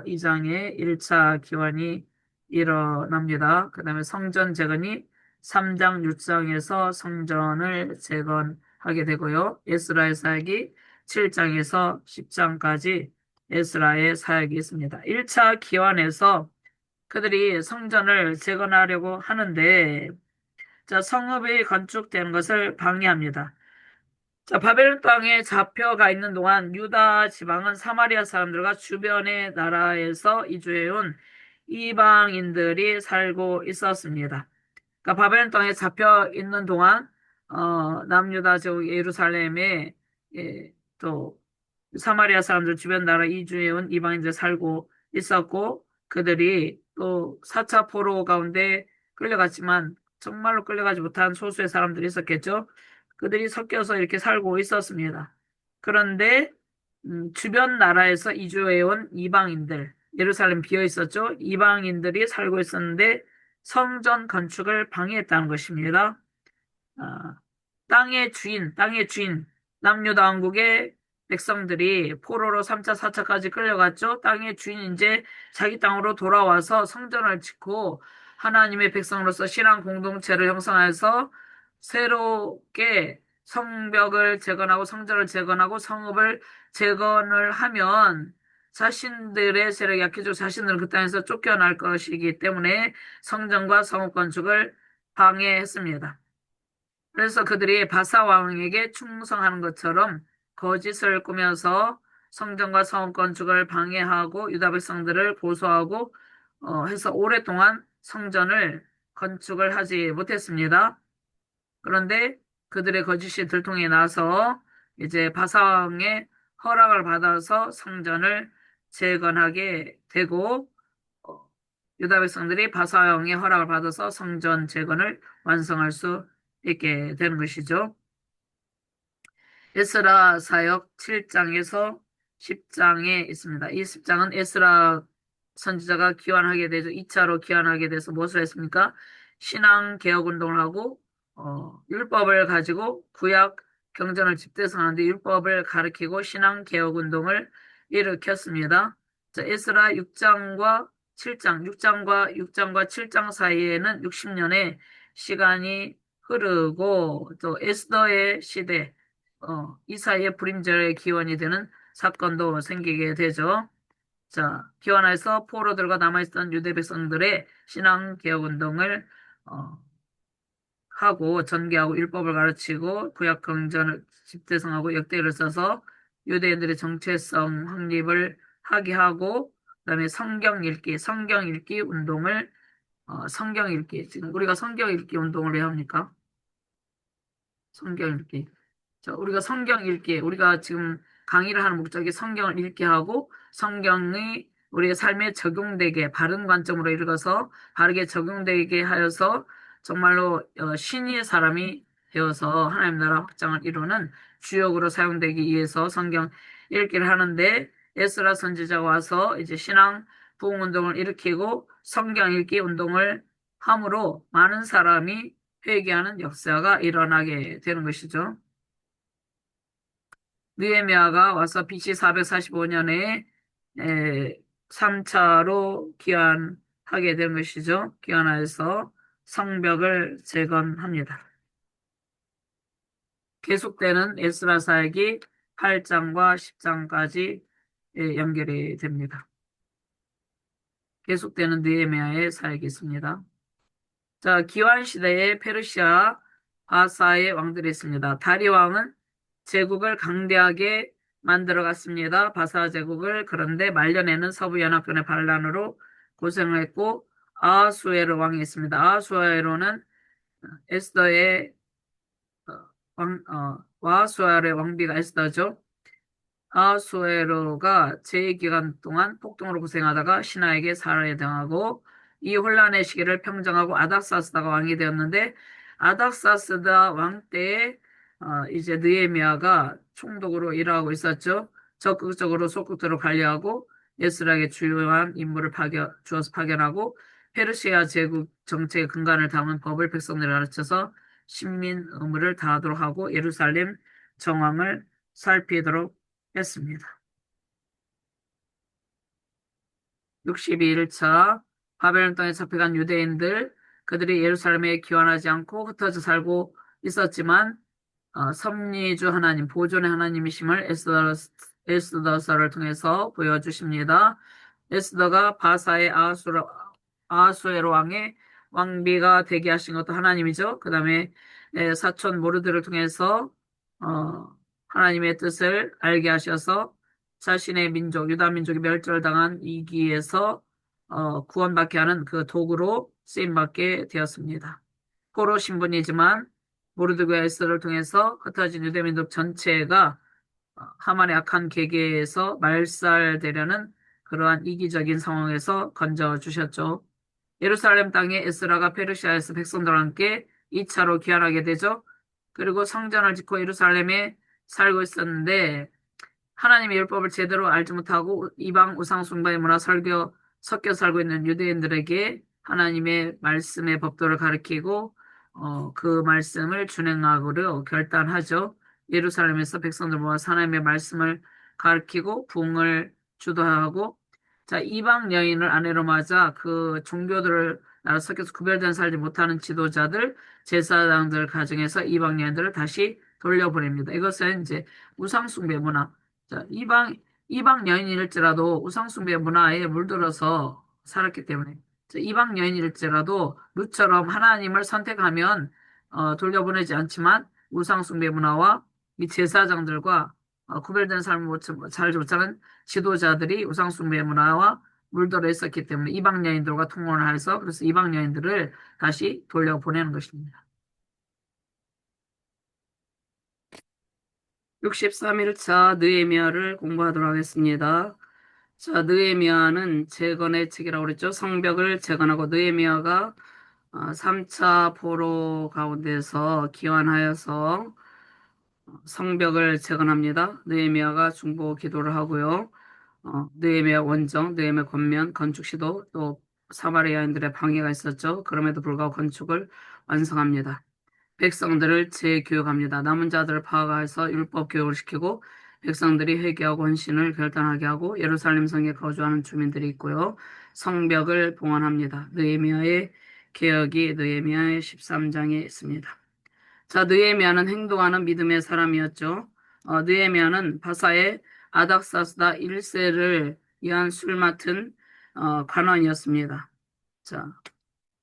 Speaker 2: 2장에 1차 교환이 일어납니다. 그 다음에 성전 재건이 3장 6장에서 성전을 재건하게 되고요. 에스라의 사역이 7장에서 10장까지 에스라의 사역이 있습니다. 1차 기환에서 그들이 성전을 재건하려고 하는데 자, 성읍이 건축되는 것을 방해합니다. 자, 바벨론 땅에 잡혀가 있는 동안 유다 지방은 사마리아 사람들과 주변의 나라에서 이주해온 이방인들이 살고 있었습니다. 그러니까 바벨론 땅에 잡혀 있는 동안 남유다 지역 예루살렘에 또 사마리아 사람들 주변 나라 이주해 온 이방인들 살고 있었고 그들이 또 4차 포로 가운데 끌려갔지만 정말로 끌려가지 못한 소수의 사람들이 있었겠죠. 그들이 섞여서 이렇게 살고 있었습니다. 그런데 주변 나라에서 이주해 온 이방인들 예루살렘 비어 있었죠. 이방인들이 살고 있었는데 성전 건축을 방해했다는 것입니다. 아, 땅의 주인, 남유다 왕국의 백성들이 포로로 3차, 4차까지 끌려갔죠. 땅의 주인 이제 자기 땅으로 돌아와서 성전을 짓고 하나님의 백성으로서 신앙 공동체를 형성해서 새롭게 성벽을 재건하고 성전을 재건하고 성읍을 재건을 하면 자신들의 세력이 약해지고 자신들은 그 땅에서 쫓겨날 것이기 때문에 성전과 성읍 건축을 방해했습니다. 그래서 그들이 바사 왕에게 충성하는 것처럼 거짓을 꾸며서 성전과 성읍 건축을 방해하고 유다 백성들을 고소하고 해서 오랫동안 성전을 건축을 하지 못했습니다. 그런데 그들의 거짓이 들통이 나서 이제 바사 왕의 허락을 받아서 성전을 재건하게 되고 유다 백성들이 바사 왕의 허락을 받아서 성전 재건을 완성할 수 있게 되는 것이죠. 에스라 사역 7장에서 10장에 있습니다. 이 10장은 에스라 선지자가 기환하게 되죠. 2차로 기환하게 돼서 무엇을 했습니까? 신앙 개혁 운동을 하고 율법을 가지고 구약 경전을 집대성하는데 율법을 가르치고 신앙 개혁 운동을 일으켰습니다. 자, 에스라 6장과 7장, 6장과 7장 사이에는 60년의 시간이 흐르고 또 에스더의 시대 이 사이에 불임절의 기원이 되는 사건도 생기게 되죠. 자, 기원에서 포로들과 남아있던 유대 백성들의 신앙 개혁 운동을 하고 전개하고 율법을 가르치고 구약 경전을 집대성하고 역대를 써서 유대인들의 정체성 확립을 하게 하고, 그다음에 성경 읽기 운동을 성경 읽기. 지금 우리가 성경 읽기 운동을 왜 합니까? 성경 읽기. 자, 우리가 성경 읽기, 우리가 지금 강의를 하는 목적이 성경을 읽게 하고 성경이 우리의 삶에 적용되게 바른 관점으로 읽어서 바르게 적용되게 하여서 정말로 신의의 사람이 되어서 하나님 나라 확장을 이루는 주역으로 사용되기 위해서 성경 읽기를 하는데, 에스라 선지자가 와서 이제 신앙 부흥 운동을 일으키고 성경 읽기 운동을 함으로 많은 사람이 회개하는 역사가 일어나게 되는 것이죠. 느헤미야가 와서 BC 445년에 3차로 귀환하게 된 것이죠. 귀환하여서 성벽을 재건합니다. 계속되는 에스라 사역이 8장과 10장까지 연결이 됩니다. 계속되는 느헤미야의 사역이 있습니다. 자, 기환 시대에 페르시아 바사의 왕들이 있습니다. 다리 왕은 제국을 강대하게 만들어갔습니다. 바사 제국을. 그런데 말년에는 서부 연합군의 반란으로 고생을 했고 아하수에로 왕이 있습니다. 아하수에로는 에스더의 와하수에로의 왕비가 에스더죠. 아하수에로가 제2기간 동안 폭동으로 고생하다가 신하에게 살해에 당하고 이 혼란의 시기를 평정하고 아닥사스다가 왕이 되었는데, 아닥사스다 왕 때에 이제 느헤미야가 총독으로 일하고 있었죠. 적극적으로 소국들을 관리하고 에스라에게 주요한 인물을 주어서 파견하고 페르시아 제국 정책의 근간을 담은 법을 백성들에 가르쳐서 신민 의무를 다하도록 하고 예루살렘 정황을 살피도록 했습니다. 62일차 바벨론 땅에 잡혀간 유대인들, 그들이 예루살렘에 귀환하지 않고 흩어져 살고 있었지만 섭리주 하나님, 보존의 하나님이심을 에스더서를 통해서 보여주십니다. 에스더가 바사의 아하수에로 왕의 왕비가 되게 하신 것도 하나님이죠. 그 다음에 사촌 모르드를 통해서 하나님의 뜻을 알게 하셔서 자신의 민족, 유다 민족이 멸절당한 위기에서 구원받게 하는 그 도구로 쓰임받게 되었습니다. 포로 신분이지만 모르드가 에스더를 통해서 흩어진 유대민족 전체가 하만의 악한 계계에서 말살되려는 그러한 이기적인 상황에서 건져주셨죠. 예루살렘 땅에 에스라가 페르시아에서 백성들과 함께 2차로 귀환하게 되죠. 그리고 성전을 짓고 예루살렘에 살고 있었는데 하나님의 율법을 제대로 알지 못하고 이방 우상 숭배의 문화 섞여 살고 있는 유대인들에게 하나님의 말씀의 법도를 가르치고 그 말씀을 준행하기로 결단하죠. 예루살렘에서 백성들 모아서 하나님의 말씀을 가르치고 부흥을 주도하고, 자, 이방 여인을 아내로 맞아 그 종교들을 나라 섞여서 구별된 살지 못하는 지도자들, 제사장들 가정에서 이방 여인들을 다시 돌려보냅니다. 이것은 이제 우상숭배 문화. 자, 이방 여인일지라도 우상숭배 문화에 물들어서 살았기 때문에, 자, 이방 여인일지라도 룻처럼 하나님을 선택하면 돌려보내지 않지만 우상숭배 문화와 이 제사장들과 구별된 삶을 살지 못하는 지도자들이 우상숭배 문화와 물들어 있었기 때문에 이방 여인들과 통혼을 해서, 그래서 이방 여인들을 다시 돌려보내는 것입니다. 63일차 느헤미야를 공부하도록 하겠습니다. 자, 느헤미야는 재건의 책이라고 그랬죠. 성벽을 재건하고 느헤미야가 3차 포로 가운데서 기환하여서 성벽을 재건합니다. 느헤미야가 중보 기도를 하고요. 느헤미야 원정, 느헤미야 권면, 건축 시도, 또 사마리아인들의 방해가 있었죠. 그럼에도 불구하고 건축을 완성합니다. 백성들을 재교육합니다. 남은 자들을 파악해서 율법 교육을 시키고 백성들이 회개하고 헌신을 결단하게 하고 예루살렘 성에 거주하는 주민들이 있고요. 성벽을 봉헌합니다. 느헤미야의 개혁이 느헤미야의 13장에 있습니다. 자, 느헤미야는 행동하는 믿음의 사람이었죠. 느헤미야는 바사의 아닥사스다 1세를 위한 술 맡은 관원이었습니다. 자,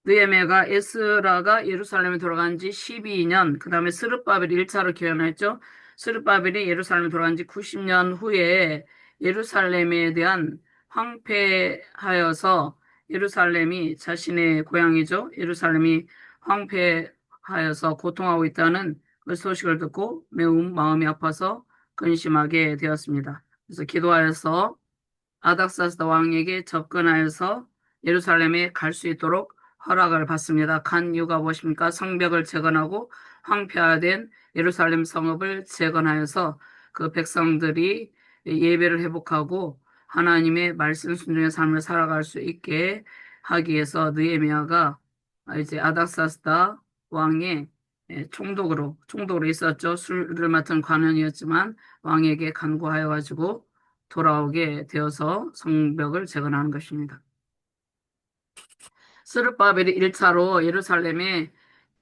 Speaker 2: 느헤미야가 에스라가 예루살렘에 돌아간 지 12년, 그 다음에 스룹바벨 1차로 귀환했죠. 스룹바벨이 예루살렘에 돌아간 지 90년 후에 예루살렘에 대한 황폐하여서 예루살렘이 자신의 고향이죠. 예루살렘이 황폐하여서 고통하고 있다는 그 소식을 듣고 매우 마음이 아파서 근심하게 되었습니다. 그래서 기도하여서 아닥사스다 왕에게 접근하여서 예루살렘에 갈 수 있도록 허락을 받습니다. 간 이유가 무엇입니까? 성벽을 재건하고 황폐화된 예루살렘 성읍을 재건하여서 그 백성들이 예배를 회복하고 하나님의 말씀 순종의 삶을 살아갈 수 있게 하기 위해서 느헤미야가 이제 아닥사스다 왕의 총독으로 있었죠. 술을 맡은 관원이었지만 왕에게 간구하여 가지고 돌아오게 되어서 성벽을 재건하는 것입니다. 스룹바벨이 1차로 예루살렘에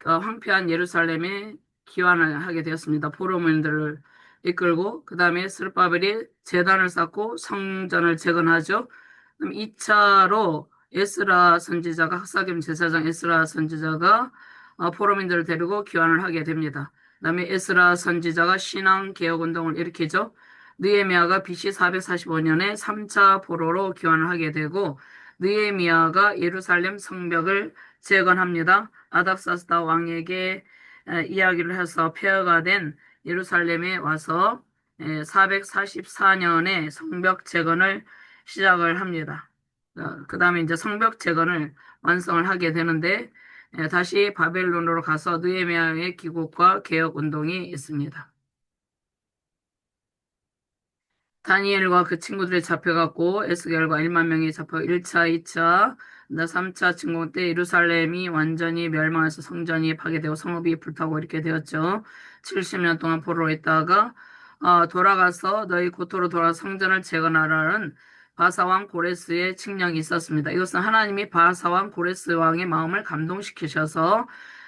Speaker 2: 황폐한 예루살렘에 기환을 하게 되었습니다. 포로민들을 이끌고 그 다음에 스룹바벨이 제단을 쌓고 성전을 재건하죠. 그럼 2차로 에스라 선지자가 학사겸 제사장 에스라 선지자가 포로민들을 데리고 기환을 하게 됩니다. 그 다음에 에스라 선지자가 신앙 개혁 운동을 일으키죠. 느헤미야가 BC 445년에 3차 포로로 기환을 하게 되고 느헤미야가 예루살렘 성벽을 재건합니다. 아닥사스다 왕에게 이야기를 해서 폐허가 된 예루살렘에 와서 444년에 성벽 재건을 시작을 합니다. 그 다음에 이제 성벽 재건을 완성을 하게 되는데 다시 바벨론으로 가서 느헤미야의 귀국과 개혁 운동이 있습니다. 다니엘과 그 친구들이 잡혀갔고 에스겔과 1만 명이 잡혀 1차, 2차, 3차 침공 때 예루살렘이 완전히 멸망해서 성전이 파괴되고 성읍이 불타고 이렇게 되었죠. 70년 동안 포로로 있다가 돌아가서 너희 고토로 돌아 성전을 재건하라는 바사왕 고레스의 칙령이 있었습니다. 이것은 하나님이 바사왕 고레스 왕의 마음을 감동시키셔서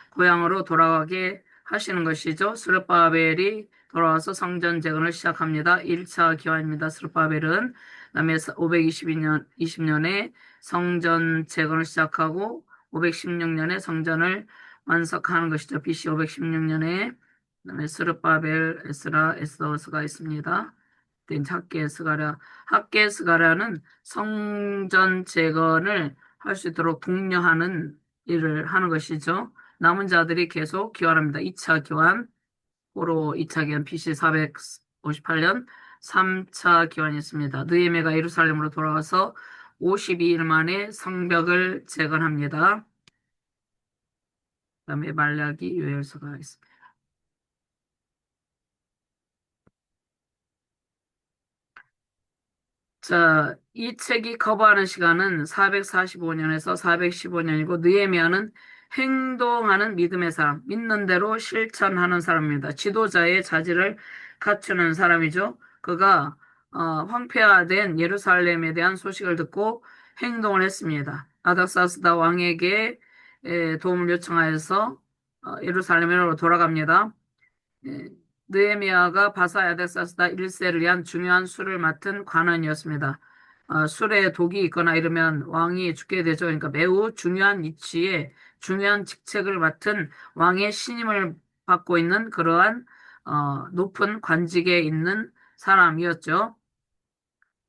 Speaker 2: 고향으로 돌아가게 하시는 것이죠. 스룹바벨이 돌아와서 성전 재건을 시작합니다. 1차 기환입니다. 스룹바벨은 그다음에 522년 20년에 성전 재건을 시작하고 516년에 성전을 완성하는 것이죠. BC 516년에 그다음에 스룹바벨, 에스라, 에스더스가 있습니다. 학계 스가랴는 성전 재건을 할 수 있도록 독려하는 일을 하는 것이죠. 남은 자들이 계속 기환합니다. 2차 기환, 포로 2차 기환 BC 458년 3차 기환이 있습니다. 느헤미야가 예루살렘으로 돌아와서 52일 만에 성벽을 재건합니다. 그다음에 말라기 요엘서가 있습니다. 자, 이 책이 커버하는 시간은 445년에서 415년이고 느헤미야는 행동하는 믿음의 사람, 믿는 대로 실천하는 사람입니다. 지도자의 자질을 갖추는 사람이죠. 그가 황폐화된 예루살렘에 대한 소식을 듣고 행동을 했습니다. 아닥사스다 왕에게 도움을 요청하여서 예루살렘으로 돌아갑니다. 예, 느헤미야가 바사 야덱사스다 1세를 위한 중요한 술을 맡은 관원이었습니다. 술에 독이 있거나 이러면 왕이 죽게 되죠. 그러니까 매우 중요한 위치에 중요한 직책을 맡은 왕의 신임을 받고 있는 그러한 높은 관직에 있는 사람이었죠.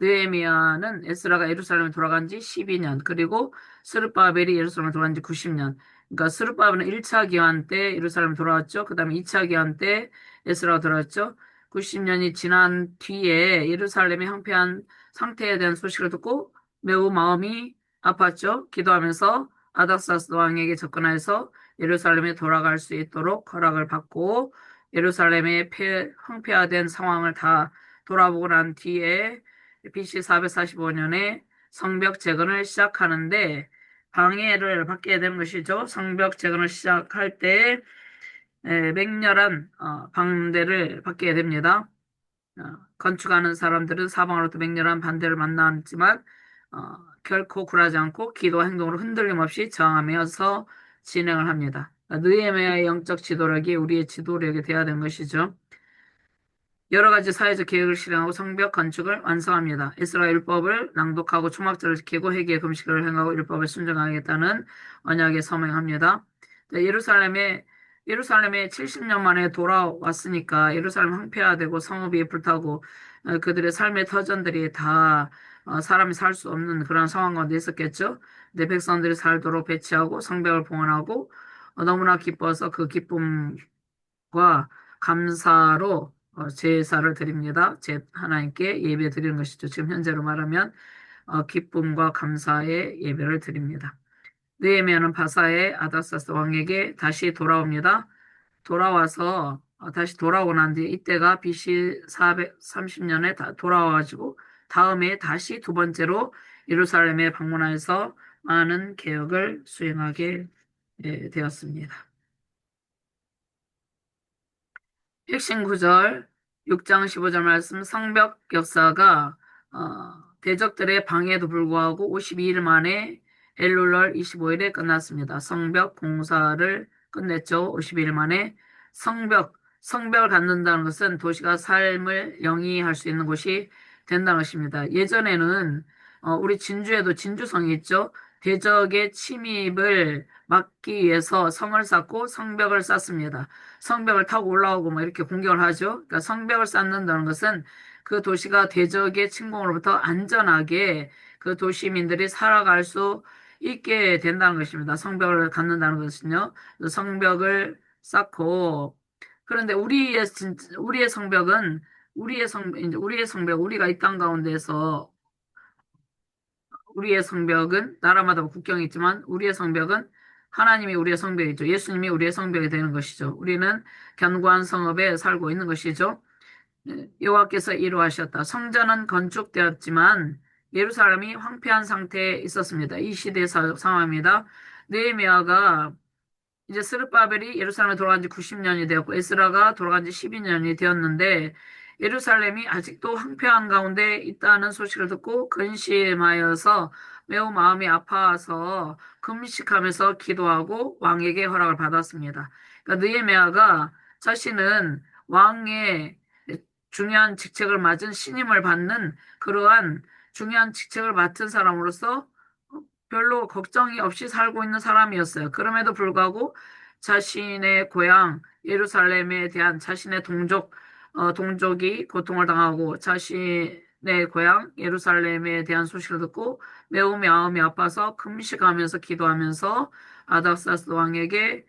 Speaker 2: 느헤미야는 에스라가 예루살렘에 돌아간 지 12년, 그리고 스룹바벨이 예루살렘에 돌아간 지 90년. 그러니까 스룹바벨은 1차 기환 때 예루살렘에 돌아왔죠. 그 다음에 2차 기환 때 에스라가 돌아왔죠. 90년이 지난 뒤에 예루살렘의 황폐한 상태에 대한 소식을 듣고 매우 마음이 아팠죠. 기도하면서 아닥사스 왕에게 접근해서 예루살렘에 돌아갈 수 있도록 허락을 받고 예루살렘의 황폐화된 상황을 다 돌아보고 난 뒤에 BC 445년에 성벽 재건을 시작하는데 방해를 받게 되는 것이죠. 성벽 재건을 시작할 때 맹렬한 반대를 받게 됩니다. 건축하는 사람들은 사방으로부터 맹렬한 반대를 만나지만 결코 굴하지 않고 기도와 행동으로 흔들림 없이 저항하면서 진행을 합니다. 느헤미야의 영적 지도력이 우리의 지도력이 되어야 되는 것이죠. 여러 가지 사회적 계획을 실행하고 성벽 건축을 완성합니다. 에스라 율법을 낭독하고 초막절을 지키고 회개 금식을 행하고 율법을 순종하겠다는 언약에 서명합니다. 예루살렘에 예루살렘에 70년 만에 돌아왔으니까 예루살렘 황폐화되고 성읍이 불타고 그들의 삶의 터전들이 다 사람이 살 수 없는 그런 상황 가운데 있었겠죠. 내 백성들이 살도록 배치하고 성벽을 봉헌하고 너무나 기뻐서 그 기쁨과 감사로 제사를 드립니다. 제 하나님께 예배 드리는 것이죠. 지금 현재로 말하면 기쁨과 감사의 예배를 드립니다. 느헤미야는 바사의 아닥사스 왕에게 다시 돌아옵니다. 돌아와서 다시 돌아오고 난 뒤에 이때가 BC 430년에 돌아와가지고 다음에 다시 두 번째로 예루살렘에 방문하여서 많은 개혁을 수행하게 되었습니다. 핵심 구절 6장 15절 말씀 성벽 역사가 대적들의 방해에도 불구하고 52일 만에 엘룰월 25일에 끝났습니다. 성벽 공사를 끝냈죠. 52일 만에 성벽을 갖는다는 것은 도시가 삶을 영위할 수 있는 곳이 된다는 것입니다. 예전에는 우리 진주에도 진주성이 있죠. 대적의 침입을 막기 위해서 성을 쌓고 성벽을 쌓습니다. 성벽을 타고 올라오고 뭐 이렇게 공격을 하죠. 그러니까 성벽을 쌓는다는 것은 그 도시가 대적의 침공으로부터 안전하게 그 도시민들이 살아갈 수 있게 된다는 것입니다. 성벽을 갖는다는 것은요. 성벽을 쌓고 그런데 우리의 성벽은 이제 우리의 성벽 우리가 이 땅 가운데서 우리의 성벽은 나라마다 국경이 있지만 우리의 성벽은 하나님이 우리의 성벽이죠. 예수님이 우리의 성벽이 되는 것이죠. 우리는 견고한 성읍에 살고 있는 것이죠. 여호와께서 이루하셨다. 성전은 건축되었지만 예루살렘이 황폐한 상태에 있었습니다. 이 시대의 상황입니다. 느헤미야가 이제 스룹바벨이 예루살렘에 돌아간 지 90년이 되었고 에스라가 돌아간 지 12년이 되었는데 예루살렘이 아직도 황폐한 가운데 있다는 소식을 듣고 근심하여서 매우 마음이 아파서 금식하면서 기도하고 왕에게 허락을 받았습니다. 그러니까 느헤미야가 자신은 왕의 중요한 직책을 맡은 신임을 받는 그러한 중요한 직책을 맡은 사람으로서 별로 걱정이 없이 살고 있는 사람이었어요. 그럼에도 불구하고 자신의 고향 예루살렘에 대한 자신의 동족이 고통을 당하고 자신의 고향 예루살렘에 대한 소식을 듣고 매우 마음이 아파서 금식하면서 기도하면서 아닥사스 왕에게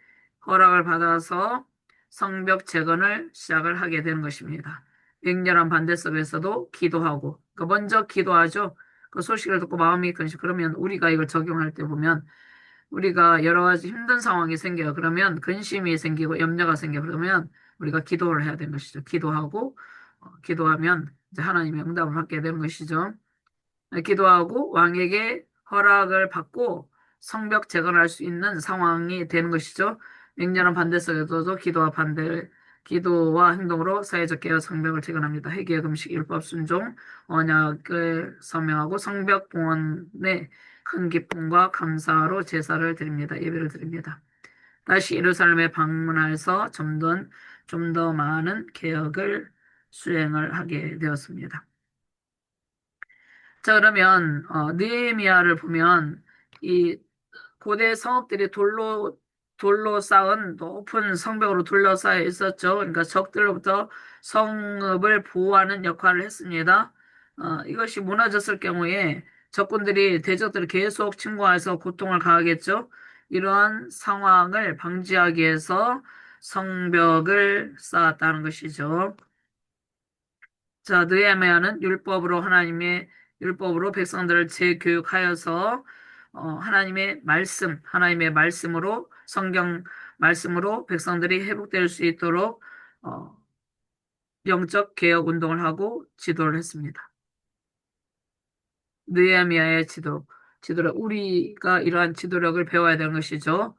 Speaker 2: 허락을 받아서 성벽 재건을 시작을 하게 되는 것입니다. 맹렬한 반대 속에서도 기도하고, 먼저 기도하죠. 그 소식을 듣고 마음이 근심, 그러면 우리가 이걸 적용할 때 보면 우리가 여러 가지 힘든 상황이 생겨요. 그러면 근심이 생기고 염려가 생겨. 그러면 우리가 기도를 해야 되는 것이죠. 기도하고, 기도하면 이제 하나님의 응답을 받게 되는 것이죠. 기도하고 왕에게 허락을 받고 성벽 재건할 수 있는 상황이 되는 것이죠. 맹렬한 반대 속에서도 기도와 행동으로 사회적 개혁 성벽을 재건합니다. 회개, 금식, 율법 순종, 언약을 서명하고 성벽 봉헌에 큰 기쁨과 감사로 제사를 드립니다. 예배를 드립니다. 다시 예루살렘에 방문해서 좀 더 많은 개혁을 수행을 하게 되었습니다. 자, 그러면 느헤미야를 보면 이 고대 성읍들이 돌로 쌓은 높은 성벽으로 둘러싸여 있었죠. 그러니까 적들로부터 성읍을 보호하는 역할을 했습니다. 이것이 무너졌을 경우에 적군들이 대적들을 계속 침공해서 고통을 가하겠죠. 이러한 상황을 방지하기 위해서 성벽을 쌓았다는 것이죠. 자, 느헤미야는 하나님의 율법으로 백성들을 재교육하여서 하나님의 말씀으로 성경 말씀으로 백성들이 회복될 수 있도록 어, 영적 개혁 운동을 하고 지도를 했습니다. 느헤미야의 지도력 우리가 이러한 지도력을 배워야 되는 것이죠.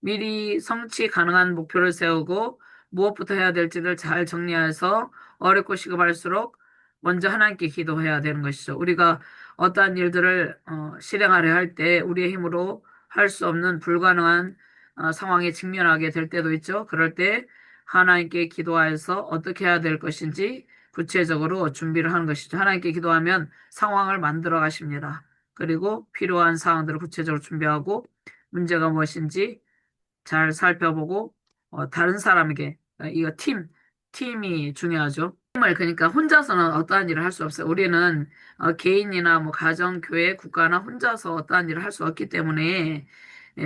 Speaker 2: 미리 성취 가능한 목표를 세우고 무엇부터 해야 될지를 잘 정리해서 어렵고 시급할수록 먼저 하나님께 기도해야 되는 것이죠. 우리가 어떠한 일들을 실행하려 할 때 우리의 힘으로 할 수 없는 불가능한 상황에 직면하게 될 때도 있죠. 그럴 때 하나님께 기도하여서 어떻게 해야 될 것인지 구체적으로 준비를 하는 것이죠. 하나님께 기도하면 상황을 만들어 가십니다. 그리고 필요한 사항들을 구체적으로 준비하고 문제가 무엇인지 잘 살펴보고 다른 사람에게, 이거 팀이 중요하죠. 팀을, 그러니까 혼자서는 어떠한 일을 할 수 없어요. 우리는 개인이나 뭐 가정, 교회, 국가나 혼자서 어떠한 일을 할 수 없기 때문에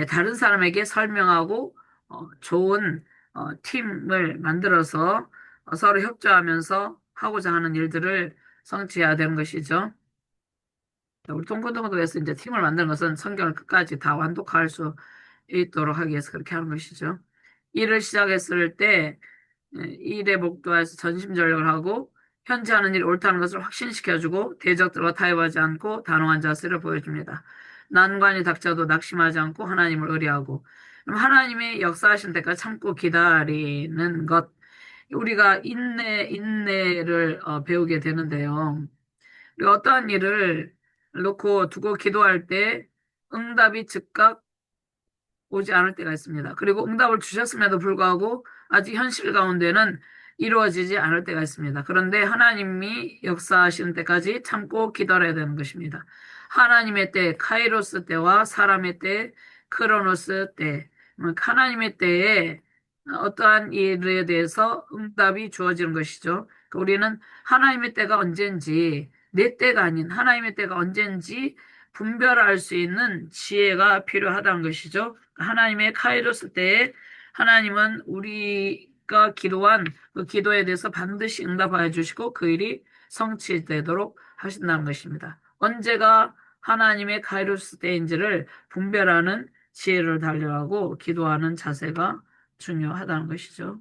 Speaker 2: 다른 사람에게 설명하고 좋은 팀을 만들어서 서로 협조하면서 하고자 하는 일들을 성취해야 되는 것이죠. 우리 동고동도에서 이제 팀을 만드는 것은 성경을 끝까지 다 완독할 수 있도록 하기 위해서 그렇게 하는 것이죠. 일을 시작했을 때 일에 목도해서 전심전력을 하고 현재 하는 일이 옳다는 것을 확신시켜주고 대적들과 타협하지 않고 단호한 자세를 보여줍니다. 난관이 닥쳐도 낙심하지 않고 하나님을 의뢰하고 그럼 하나님의 역사하신 때까지 참고 기다리는 것 우리가 인내를 배우게 되는데요. 우리가 어떠한 일을 놓고 두고 기도할 때 응답이 즉각 오지 않을 때가 있습니다. 그리고 응답을 주셨음에도 불구하고 아직 현실 가운데는 이루어지지 않을 때가 있습니다. 그런데 하나님이 역사하시는 때까지 참고 기다려야 되는 것입니다. 하나님의 때, 카이로스 때와 사람의 때, 크로노스 때, 하나님의 때에 어떠한 일에 대해서 응답이 주어지는 것이죠. 그러니까 우리는 하나님의 때가 언제인지, 내 때가 아닌 하나님의 때가 언제인지 분별할 수 있는 지혜가 필요하다는 것이죠. 하나님의 카이로스 때에 하나님은 우리가 기도한 그 기도에 대해서 반드시 응답하여 주시고 그 일이 성취되도록 하신다는 것입니다. 언제가 하나님의 카이로스 때인지를 분별하는 지혜를 달려하고 기도하는 자세가 중요하다는 것이죠.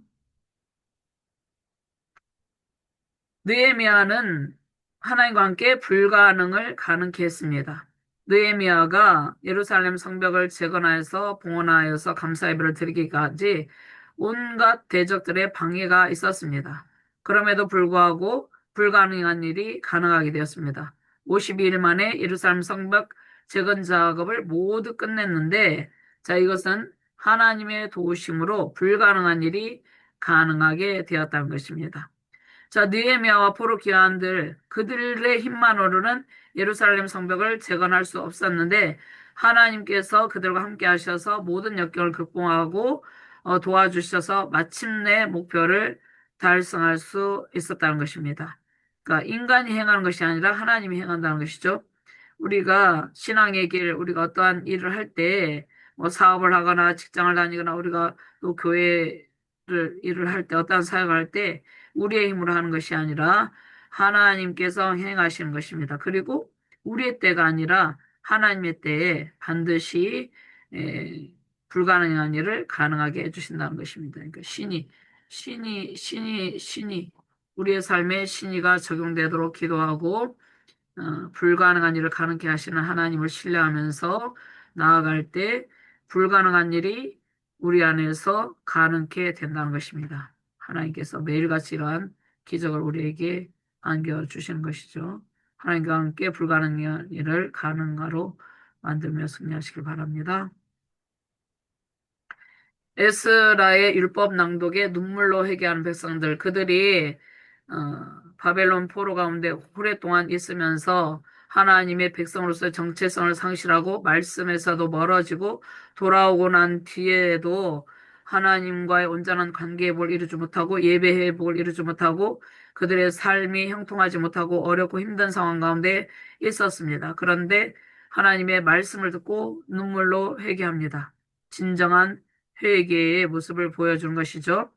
Speaker 2: 느헤미야는 하나님과 함께 불가능을 가능케 했습니다. 느헤미야가 예루살렘 성벽을 재건하여서 봉헌하여서 감사 예배를 드리기까지 온갖 대적들의 방해가 있었습니다. 그럼에도 불구하고 불가능한 일이 가능하게 되었습니다. 52일 만에 예루살렘 성벽 재건 작업을 모두 끝냈는데 자 이것은 하나님의 도우심으로 불가능한 일이 가능하게 되었다는 것입니다. 자, 느헤미야와 포로 귀환들 그들의 힘만으로는 예루살렘 성벽을 재건할 수 없었는데 하나님께서 그들과 함께 하셔서 모든 역경을 극복하고 도와주셔서 마침내 목표를 달성할 수 있었다는 것입니다. 그러니까 인간이 행하는 것이 아니라 하나님이 행한다는 것이죠. 우리가 신앙의 길, 우리가 어떠한 일을 할 때, 뭐 사업을 하거나 직장을 다니거나 우리가 또 일을 할 때, 어떠한 사역을 할 때, 우리의 힘으로 하는 것이 아니라 하나님께서 행하시는 것입니다. 그리고 우리의 때가 아니라 하나님의 때에 반드시 에, 불가능한 일을 가능하게 해주신다는 것입니다. 그러니까 신이 우리의 삶에 신이가 적용되도록 기도하고 불가능한 일을 가능케 하시는 하나님을 신뢰하면서 나아갈 때 불가능한 일이 우리 안에서 가능케 된다는 것입니다. 하나님께서 매일같이 이러한 기적을 우리에게 안겨주시는 것이죠. 하나님과 함께 불가능한 일을 가능하로 만들며 승리하시길 바랍니다. 에스라의 율법 낭독에 눈물로 회개하는 백성들, 그들이 바벨론 포로 가운데 오랫동안 있으면서 하나님의 백성으로서의 정체성을 상실하고 말씀에서도 멀어지고 돌아오고 난 뒤에도 하나님과의 온전한 관계 회복을 이루지 못하고 예배 회복을 이루지 못하고 그들의 삶이 형통하지 못하고 어렵고 힘든 상황 가운데 있었습니다. 그런데 하나님의 말씀을 듣고 눈물로 회개합니다. 진정한 회개의 모습을 보여주는 것이죠.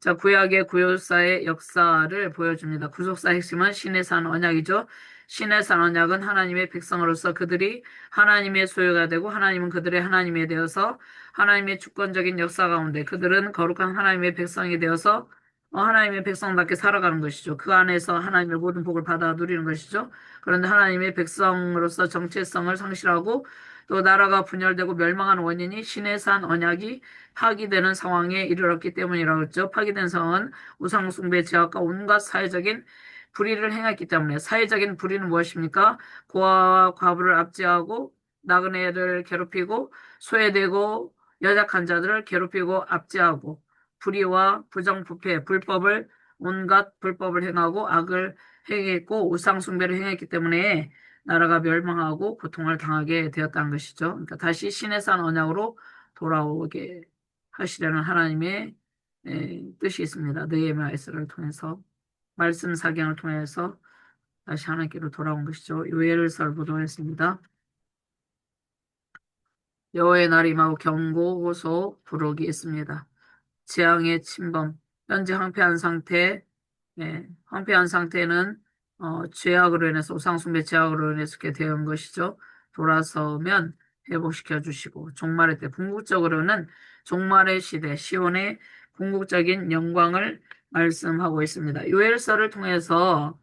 Speaker 2: 자, 구약의 구요사의 역사를 보여줍니다. 구속사의 핵심은 신의 산 언약이죠. 신의 산 언약은 하나님의 백성으로서 그들이 하나님의 소유가 되고 하나님은 그들의 하나님이 되어서 하나님의 주권적인 역사 가운데 그들은 거룩한 하나님의 백성이 되어서 하나님의 백성답게 살아가는 것이죠. 그 안에서 하나님의 모든 복을 받아 누리는 것이죠. 그런데 하나님의 백성으로서 정체성을 상실하고 또 나라가 분열되고 멸망하는 원인이 신의 산 언약이 파기되는 상황에 이르렀기 때문이라고 했죠. 파기된 상황은 우상숭배 제약과 온갖 사회적인 불의를 행했기 때문에 사회적인 불의는 무엇입니까? 고아와 과부를 압제하고 나그네를 괴롭히고 소외되고 연약한 자들을 괴롭히고 압제하고 불의와 부정부패, 온갖 불법을 행하고 악을 행했고 우상숭배를 행했기 때문에 나라가 멸망하고 고통을 당하게 되었다는 것이죠. 그러니까 다시 신의 산 언약으로 돌아오게 하시려는 하나님의 뜻이 있습니다. 느헤미야 에스라를 통해서 말씀 사경을 통해서 다시 하나님께로 돌아온 것이죠. 요엘서를 보도록 하겠습니다. 여호와의 날이 임하고 경고, 호소, 부록이 있습니다. 재앙의 침범, 현재 황폐한 상태, 황폐한 상태는 죄악으로 인해서 우상숭배 죄악으로 인해서 이렇게 되는 것이죠. 돌아서면 회복시켜 주시고 종말의 때 궁극적으로는 종말의 시대 시온의 궁극적인 영광을 말씀하고 있습니다. 요엘서를 통해서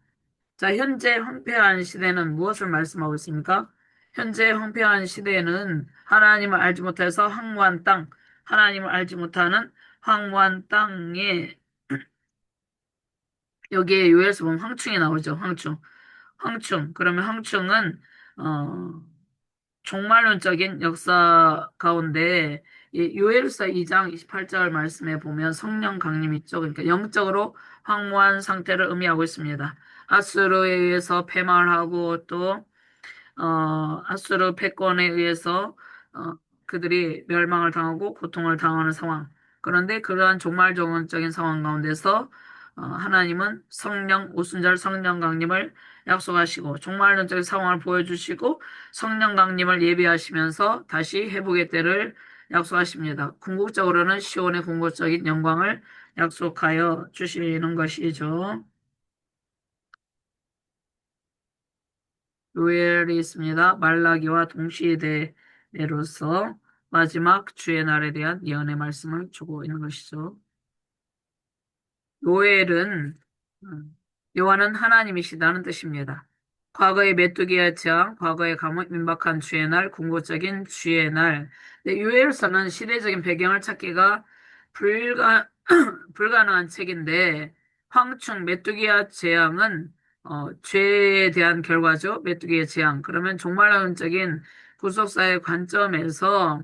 Speaker 2: 자, 현재 황폐한 시대는 무엇을 말씀하고 있습니까? 현재 황폐한 시대에는 하나님을 알지 못해서 황무한 땅, 하나님을 알지 못하는 황무한 땅에 여기에 요엘서 보면 황충이 나오죠. 황충. 황충. 그러면 황충은 어, 종말론적인 역사 가운데 이 요엘서 2장 28절 말씀에 보면 성령 강림 있죠. 그러니까 영적으로 황무한 상태를 의미하고 있습니다. 아수르에 의해서 패망하고 또 아수르 패권에 의해서 그들이 멸망을 당하고 고통을 당하는 상황. 그런데 그러한 종말종언적인 상황 가운데서 하나님은 성령 오순절 성령 강림을 약속하시고 종말론적인 상황을 보여주시고 성령 강림을 예비하시면서 다시 회복의 때를 약속하십니다. 궁극적으로는 시온의 궁극적인 영광을 약속하여 주시는 것이죠. 요엘이 있습니다. 말라기와 동시대로서 마지막 주의 날에 대한 예언의 말씀을 주고 있는 것이죠. 요엘은 여호와는 하나님이시다는 뜻입니다. 과거의 메뚜기의 재앙, 과거의 감옥 민박한 주의 날, 궁극적인 주의 날. 요엘서는 시대적인 배경을 찾기가 불가능한 책인데 황충 메뚜기의 재앙은 죄에 대한 결과죠. 메뚜기의 재앙. 그러면 종말론적인 구속사의 관점에서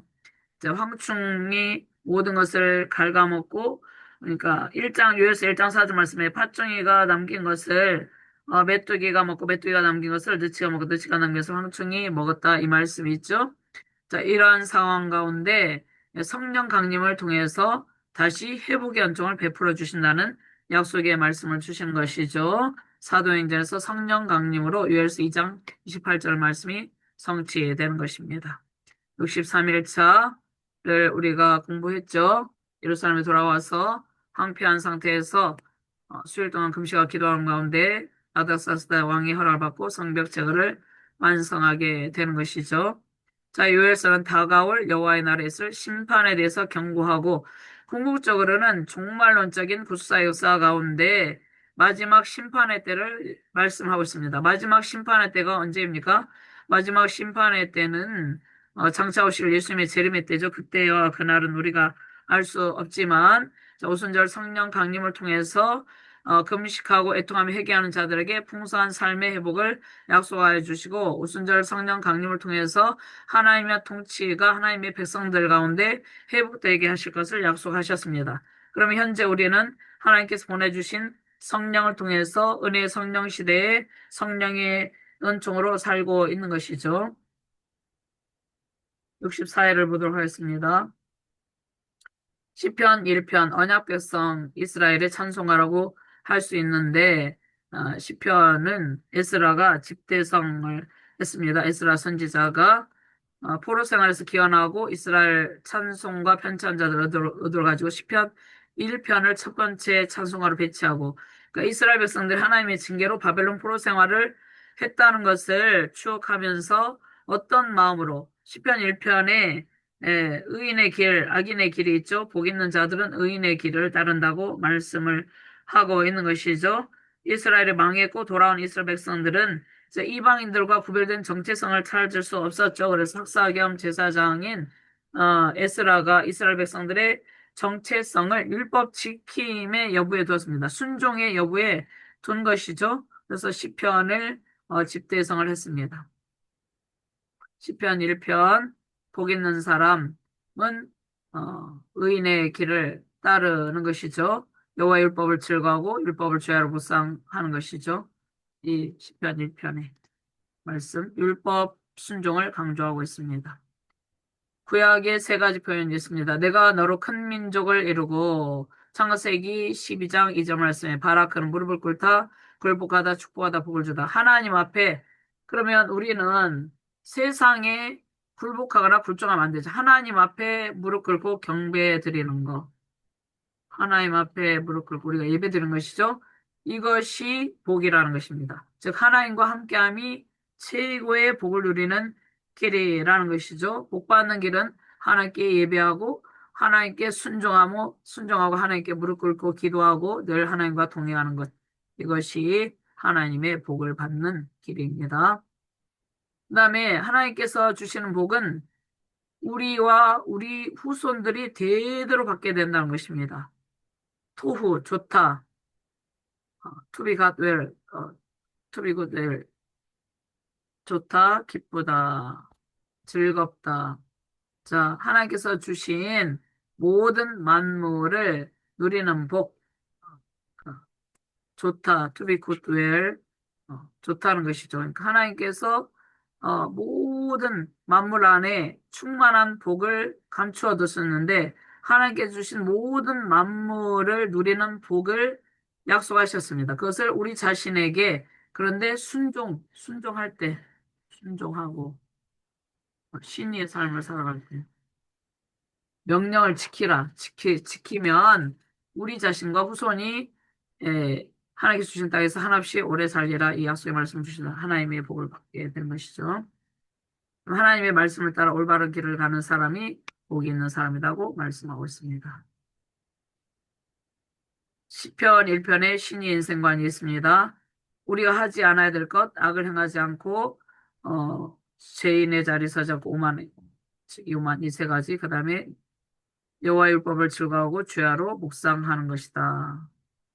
Speaker 2: 이제 황충이 모든 것을 갉아먹고 그러니까 요엘서 1장 4절 말씀에 팥종이가 남긴 것을 메뚜기가 먹고 메뚜기가 남긴 것을 느치가 먹고 느치가 남긴 것을 황충이 먹었다 이 말씀이 있죠. 자, 이러한 상황 가운데 성령 강림을 통해서 다시 회복의恩寵을 베풀어 주신다는 약속의 말씀을 주신 것이죠. 사도행전에서 성령 강림으로 요엘서 2장 28절 말씀이 성취되는 것입니다. 63일차를 우리가 공부했죠. 예루살렘에 돌아와서 황폐한 상태에서 수일 동안 금식과 기도하는 가운데 아닥사스다 왕의 허락을 받고 성벽 제거를 완성하게 되는 것이죠. 자, 요엘서는 다가올 여호와의 날에 있을 심판에 대해서 경고하고 궁극적으로는 종말론적인 구속사의 역사 가운데 마지막 심판의 때를 말씀하고 있습니다. 마지막 심판의 때가 언제입니까? 마지막 심판의 때는 장차 오실 예수님의 재림의 때죠. 그때와 그날은 우리가 알 수 없지만 자, 오순절 성령 강림을 통해서 금식하고 애통하며 회개하는 자들에게 풍성한 삶의 회복을 약속하여 주시고 오순절 성령 강림을 통해서 하나님의 통치가 하나님의 백성들 가운데 회복되게 하실 것을 약속하셨습니다. 그러면 현재 우리는 하나님께서 보내주신 성령을 통해서 은혜의 성령 시대에 성령의 은총으로 살고 있는 것이죠. 64회를 보도록 하겠습니다. 시편 1편 언약 백성 이스라엘의 찬송가라고 할 수 있는데 시편은 에스라가 집대성을 했습니다. 에스라 선지자가 포로 생활에서 기원하고 이스라엘 찬송가 편찬자들 의도를 가지고 시편 1편을 첫 번째 찬송가로 배치하고 그러니까 이스라엘 백성들이 하나님의 징계로 바벨론 포로 생활을 했다는 것을 추억하면서 어떤 마음으로 시편 1편에 의인의 길, 악인의 길이 있죠. 복 있는 자들은 의인의 길을 따른다고 말씀을 하고 있는 것이죠. 이스라엘이 망했고 돌아온 이스라엘 백성들은 이제 이방인들과 구별된 정체성을 찾을 수 없었죠. 그래서 학사 겸 제사장인 에스라가 이스라엘 백성들의 정체성을 율법 지킴의 여부에 두었습니다. 순종의 여부에 둔 것이죠. 그래서 시편을 집대성을 했습니다. 시편 1편 복 있는 사람은 의인의 길을 따르는 것이죠. 여호와의 율법을 즐거워하고 율법을 죄로 묵상하는 것이죠. 이 시편 1편의 말씀 율법 순종을 강조하고 있습니다. 구약에 세 가지 표현이 있습니다. 내가 너로 큰 민족을 이루고 창세기 12장 2절 말씀에 바라크는 무릎을 꿇다 굴복하다 축복하다 복을 주다. 하나님 앞에 그러면 우리는 세상에 굴복하거나 굴종하면 안 되죠. 하나님 앞에 무릎 꿇고 경배해 드리는 거. 하나님 앞에 무릎 꿇고 우리가 예배 드리는 것이죠. 이것이 복이라는 것입니다. 즉 하나님과 함께함이 최고의 복을 누리는 길이라는 것이죠. 복 받는 길은 하나님께 예배하고 하나님께 순종하고 하나님께 무릎 꿇고 기도하고 늘 하나님과 동행하는 것. 이것이 하나님의 복을 받는 길입니다. 그다음에 하나님께서 주시는 복은 우리와 우리 후손들이 대대로 받게 된다는 것입니다. 토후, 좋다. to be got well, to be good well. 좋다, 기쁘다, 즐겁다. 자, 하나님께서 주신 모든 만물을 누리는 복. 어, 좋다, to be good well. 좋다는 것이죠. 그러니까 하나님께서 모든 만물 안에 충만한 복을 감추어 두셨는데 하나님께서 주신 모든 만물을 누리는 복을 약속하셨습니다. 그것을 우리 자신에게 그런데 순종할 때 순종하고 신의의 삶을 살아갈 때 명령을 지키면 우리 자신과 후손이 하나님께서 주신 땅에서 한없이 오래 살리라 이 약속의 말씀을 주시다 하나님의 복을 받게 된 것이죠. 하나님의 말씀을 따라 올바른 길을 가는 사람이 복이 있는 사람이라고 말씀하고 있습니다. 시편 1편에 신의 인생관이 있습니다. 우리가 하지 않아야 될 것, 악을 행하지 않고 죄인의 자리 서지 않고 오만 이 세 가지. 그 다음에 여호와의 율법을 즐거워하고 주야로 묵상하는 것이다.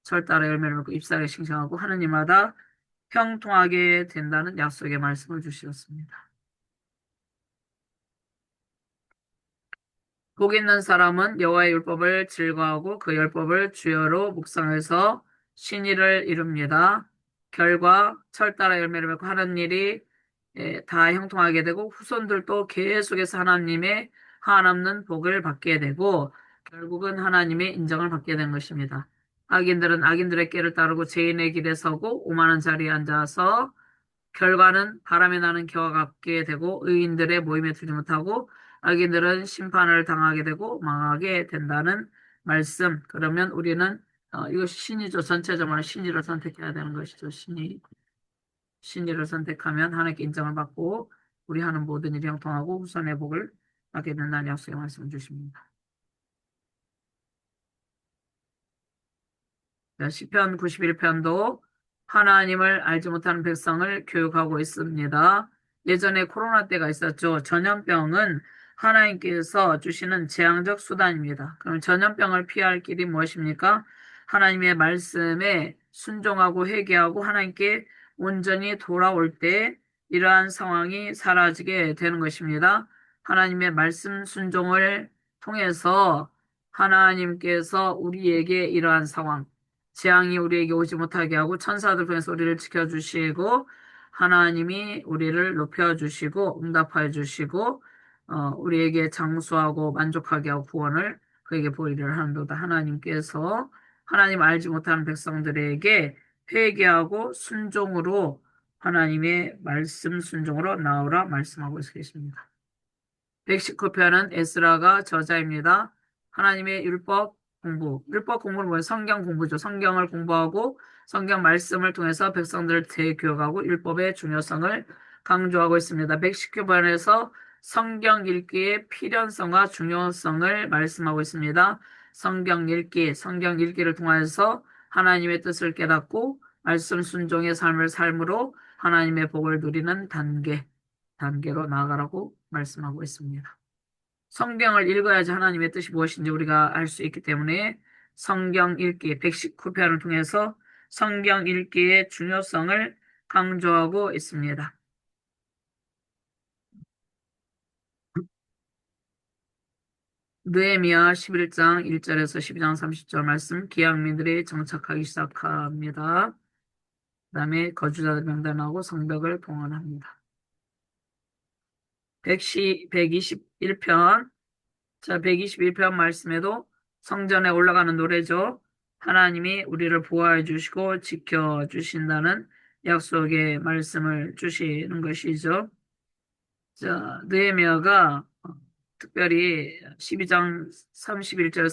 Speaker 2: 철따라 열매를 맺고 잎사귀 싱싱하고 하느님마다 형통하게 된다는 약속의 말씀을 주셨습니다. 복 있는 사람은 여호와의 율법을 즐거워하고 그 율법을 주여로 묵상해서 신의를 이룹니다. 결과 철따라 열매를 맺고 하는 일이 다 형통하게 되고 후손들도 계속해서 하나님의 한없는 복을 받게 되고 결국은 하나님의 인정을 받게 된 것입니다. 악인들은 악인들의 길을 따르고 죄인의 길에 서고 오만한 자리에 앉아서 결과는 바람에 나는 겨와 같게 되고 의인들의 모임에 들지 못하고 악인들은 심판을 당하게 되고 망하게 된다는 말씀. 그러면 우리는 이것이 신이죠. 전체적으로 신의를 선택해야 되는 것이죠. 신의를 선택하면 하나님께 인정을 받고 우리 하는 모든 일이 형통하고 후손의 복을 받게 된다는 약속의 말씀을 주십니다. 시편 91편도 하나님을 알지 못하는 백성을 교육하고 있습니다. 예전에 코로나 때가 있었죠. 전염병은 하나님께서 주시는 재앙적 수단입니다. 그럼 전염병을 피할 길이 무엇입니까? 하나님의 말씀에 순종하고 회개하고 하나님께 온전히 돌아올 때 이러한 상황이 사라지게 되는 것입니다. 하나님의 말씀 순종을 통해서 하나님께서 우리에게 이러한 상황, 재앙이 우리에게 오지 못하게 하고 천사들 통해서 우리를 지켜주시고 하나님이 우리를 높여주시고 응답하여 주시고 우리에게 장수하고 만족하게 하고 구원을 그에게 보이를 하는도다. 하나님께서 하나님 알지 못하는 백성들에게 회개하고 순종으로 하나님의 말씀 순종으로 나오라 말씀하고 계십니다. 119편은 에스라가 저자입니다. 하나님의 율법 공부는 뭐예요? 성경 공부죠. 성경을 공부하고 성경 말씀을 통해서 백성들을 재교육하고 율법의 중요성을 강조하고 있습니다. 119편에서 성경 읽기의 필연성과 중요성을 말씀하고 있습니다. 성경 읽기를 통해서 하나님의 뜻을 깨닫고 말씀 순종의 삶을 삶으로 하나님의 복을 누리는 단계로 나아가라고 말씀하고 있습니다. 성경을 읽어야지 하나님의 뜻이 무엇인지 우리가 알 수 있기 때문에 성경 읽기 119편을 통해서 성경 읽기의 중요성을 강조하고 있습니다. 느헤미야 11장 1절에서 12장 30절 말씀 기약민들이 정착하기 시작합니다. 그 다음에 거주자들 명단하고 성벽을 봉헌합니다. 121편 자, 121편 말씀에도 성전에 올라가는 노래죠. 하나님이 우리를 보호해 주시고 지켜 주신다는 약속의 말씀을 주시는 것이죠. 자, 느헤미야가 특별히 12장 31절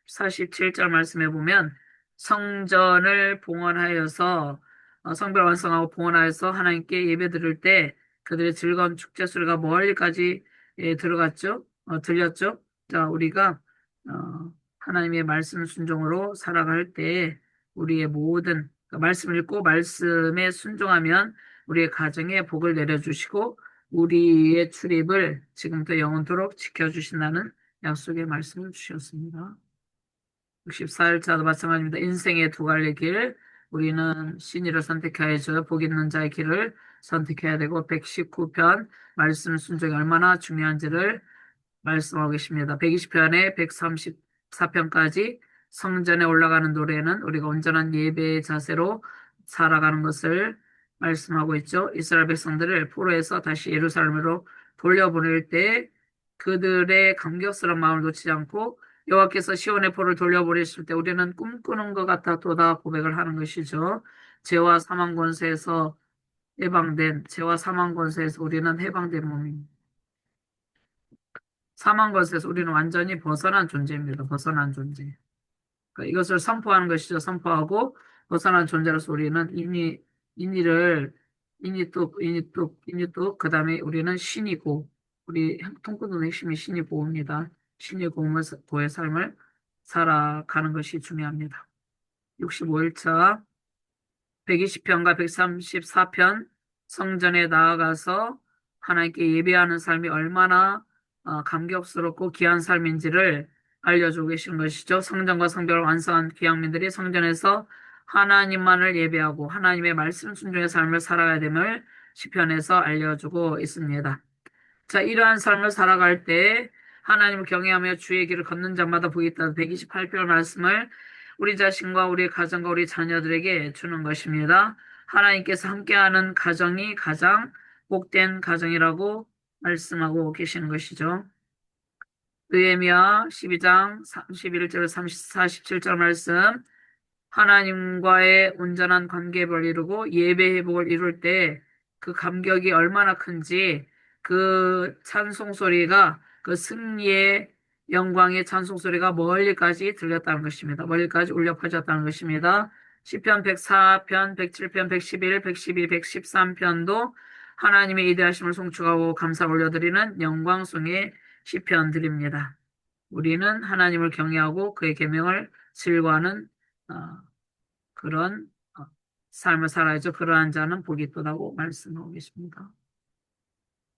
Speaker 2: 47절 말씀에 보면 성전을 봉헌하여서 성벽을 완성하고 봉헌하여서 하나님께 예배 드릴 때 그들의 즐거운 축제 소리가 멀리까지 들어갔죠. 들렸죠. 자, 우리가 하나님의 말씀 순종으로 살아갈 때 우리의 모든 말씀 읽고 말씀에 순종하면 우리의 가정에 복을 내려주시고 우리의 출입을 지금부터 영원토록 지켜주신다는 약속의 말씀을 주셨습니다. 64일자도 마찬가지입니다. 인생의 두 갈래 길, 우리는 신의를 선택해야죠. 복 있는 자의 길을 선택해야 되고 119편 말씀 순종이 얼마나 중요한지를 말씀하고 계십니다. 120편에 134편까지 성전에 올라가는 노래는 우리가 온전한 예배의 자세로 살아가는 것을 말씀하고 있죠. 이스라엘 백성들을 포로에서 다시 예루살렘으로 돌려보낼 때 그들의 감격스러운 마음을 놓치지 않고 여호와께서 시온의 포로를 돌려보내실 때 우리는 꿈꾸는 것 같아 도다 고백을 하는 것이죠. 죄와 사망 권세에서 죄와 사망 권세에서 우리는 해방된 몸입니다. 사망 것에서 우리는 완전히 벗어난 존재입니다. 벗어난 존재. 그러니까 이것을 선포하는 것이죠. 선포하고 벗어난 존재로서 우리는 인이 뚝, 그 다음에 우리는 신이고, 우리 통꾼의 핵심이 신이 보호입니다. 신이 보호의 삶을 살아가는 것이 중요합니다. 65일차 120편과 134편 성전에 나아가서 하나님께 예배하는 삶이 얼마나 감격스럽고 귀한 삶인지를 알려주고 계시는 것이죠. 성전과 성벽을 완성한 귀향민들이 성전에서 하나님만을 예배하고 하나님의 말씀 순종의 삶을 살아가야 됨을 시편에서 알려주고 있습니다. 자, 이러한 삶을 살아갈 때 하나님을 경외하며 주의 길을 걷는 자마다 복이 있다. 128편 말씀을 우리 자신과 우리 가정과 우리 자녀들에게 주는 것입니다. 하나님께서 함께하는 가정이 가장 복된 가정이라고 말씀하고 계시는 것이죠. 느헤미야 12장 31절 47절 말씀 하나님과의 온전한 관계를 이루고 예배 회복을 이룰 때 그 감격이 얼마나 큰지 그 찬송 소리가 그 승리의 영광의 찬송 소리가 멀리까지 들렸다는 것입니다. 멀리까지 울려 퍼졌다는 것입니다. 시편 104편, 107편, 111, 112, 113편도 하나님의 이대하심을 송축하고 감사를 올려드리는 영광송의 시편들입니다. 우리는 하나님을 경외하고 그의 계명을 즐거워하는 그런 삶을 살아야죠. 그러한 자는 복이 있다고 말씀하고 계십니다.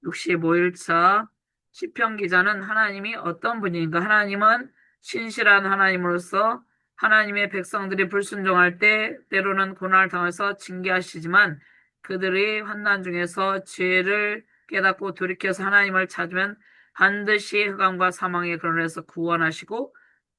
Speaker 2: 65일차 시편 기자는 하나님이 어떤 분인가? 하나님은 신실한 하나님으로서 하나님의 백성들이 불순종할 때 때로는 고난을 당해서 징계하시지만 그들의 환난 중에서 죄를 깨닫고 돌이켜서 하나님을 찾으면 반드시 흑암과 사망의 그늘에서 구원하시고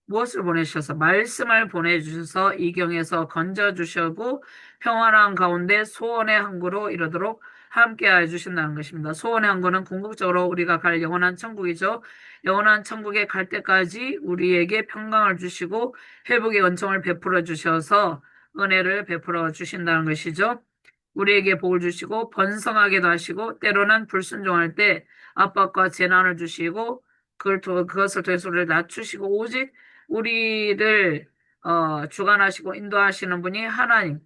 Speaker 2: 무엇을 보내셔서 말씀을 보내주셔서 이경에서 건져주시고 평안한 가운데 소원의 항구로 이르도록 함께하여 주신다는 것입니다. 소원의 항구는 궁극적으로 우리가 갈 영원한 천국이죠. 영원한 천국에 갈 때까지 우리에게 평강을 주시고 회복의 은총을 베풀어 주셔서 은혜를 베풀어 주신다는 것이죠. 우리에게 복을 주시고 번성하게도 하시고 때로는 불순종할 때 압박과 재난을 주시고 그것을 통해서 우리를 낮추시고 오직 우리를 주관하시고 인도하시는 분이 하나님,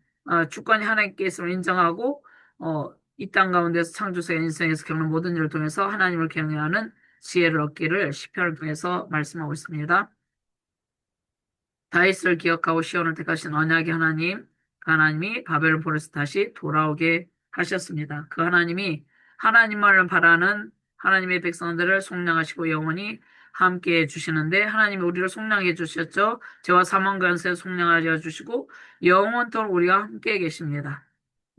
Speaker 2: 주권이 하나님께 있음을 인정하고 이 땅 가운데서 창조세 인생에서 겪는 모든 일을 통해서 하나님을 경외하는 지혜를 얻기를 시편을 통해서 말씀하고 있습니다. 다윗을 기억하고 시온을 택하신 언약의 하나님, 그 하나님이 바벨을 보내서 다시 돌아오게 하셨습니다. 그 하나님이 하나님만을 바라는 하나님의 백성들을 속량하시고 영원히 함께 해주시는데 하나님이 우리를 속량해 주셨죠. 죄와 사망 권세에 속량하여 주시고 영원토록 우리와 함께 계십니다.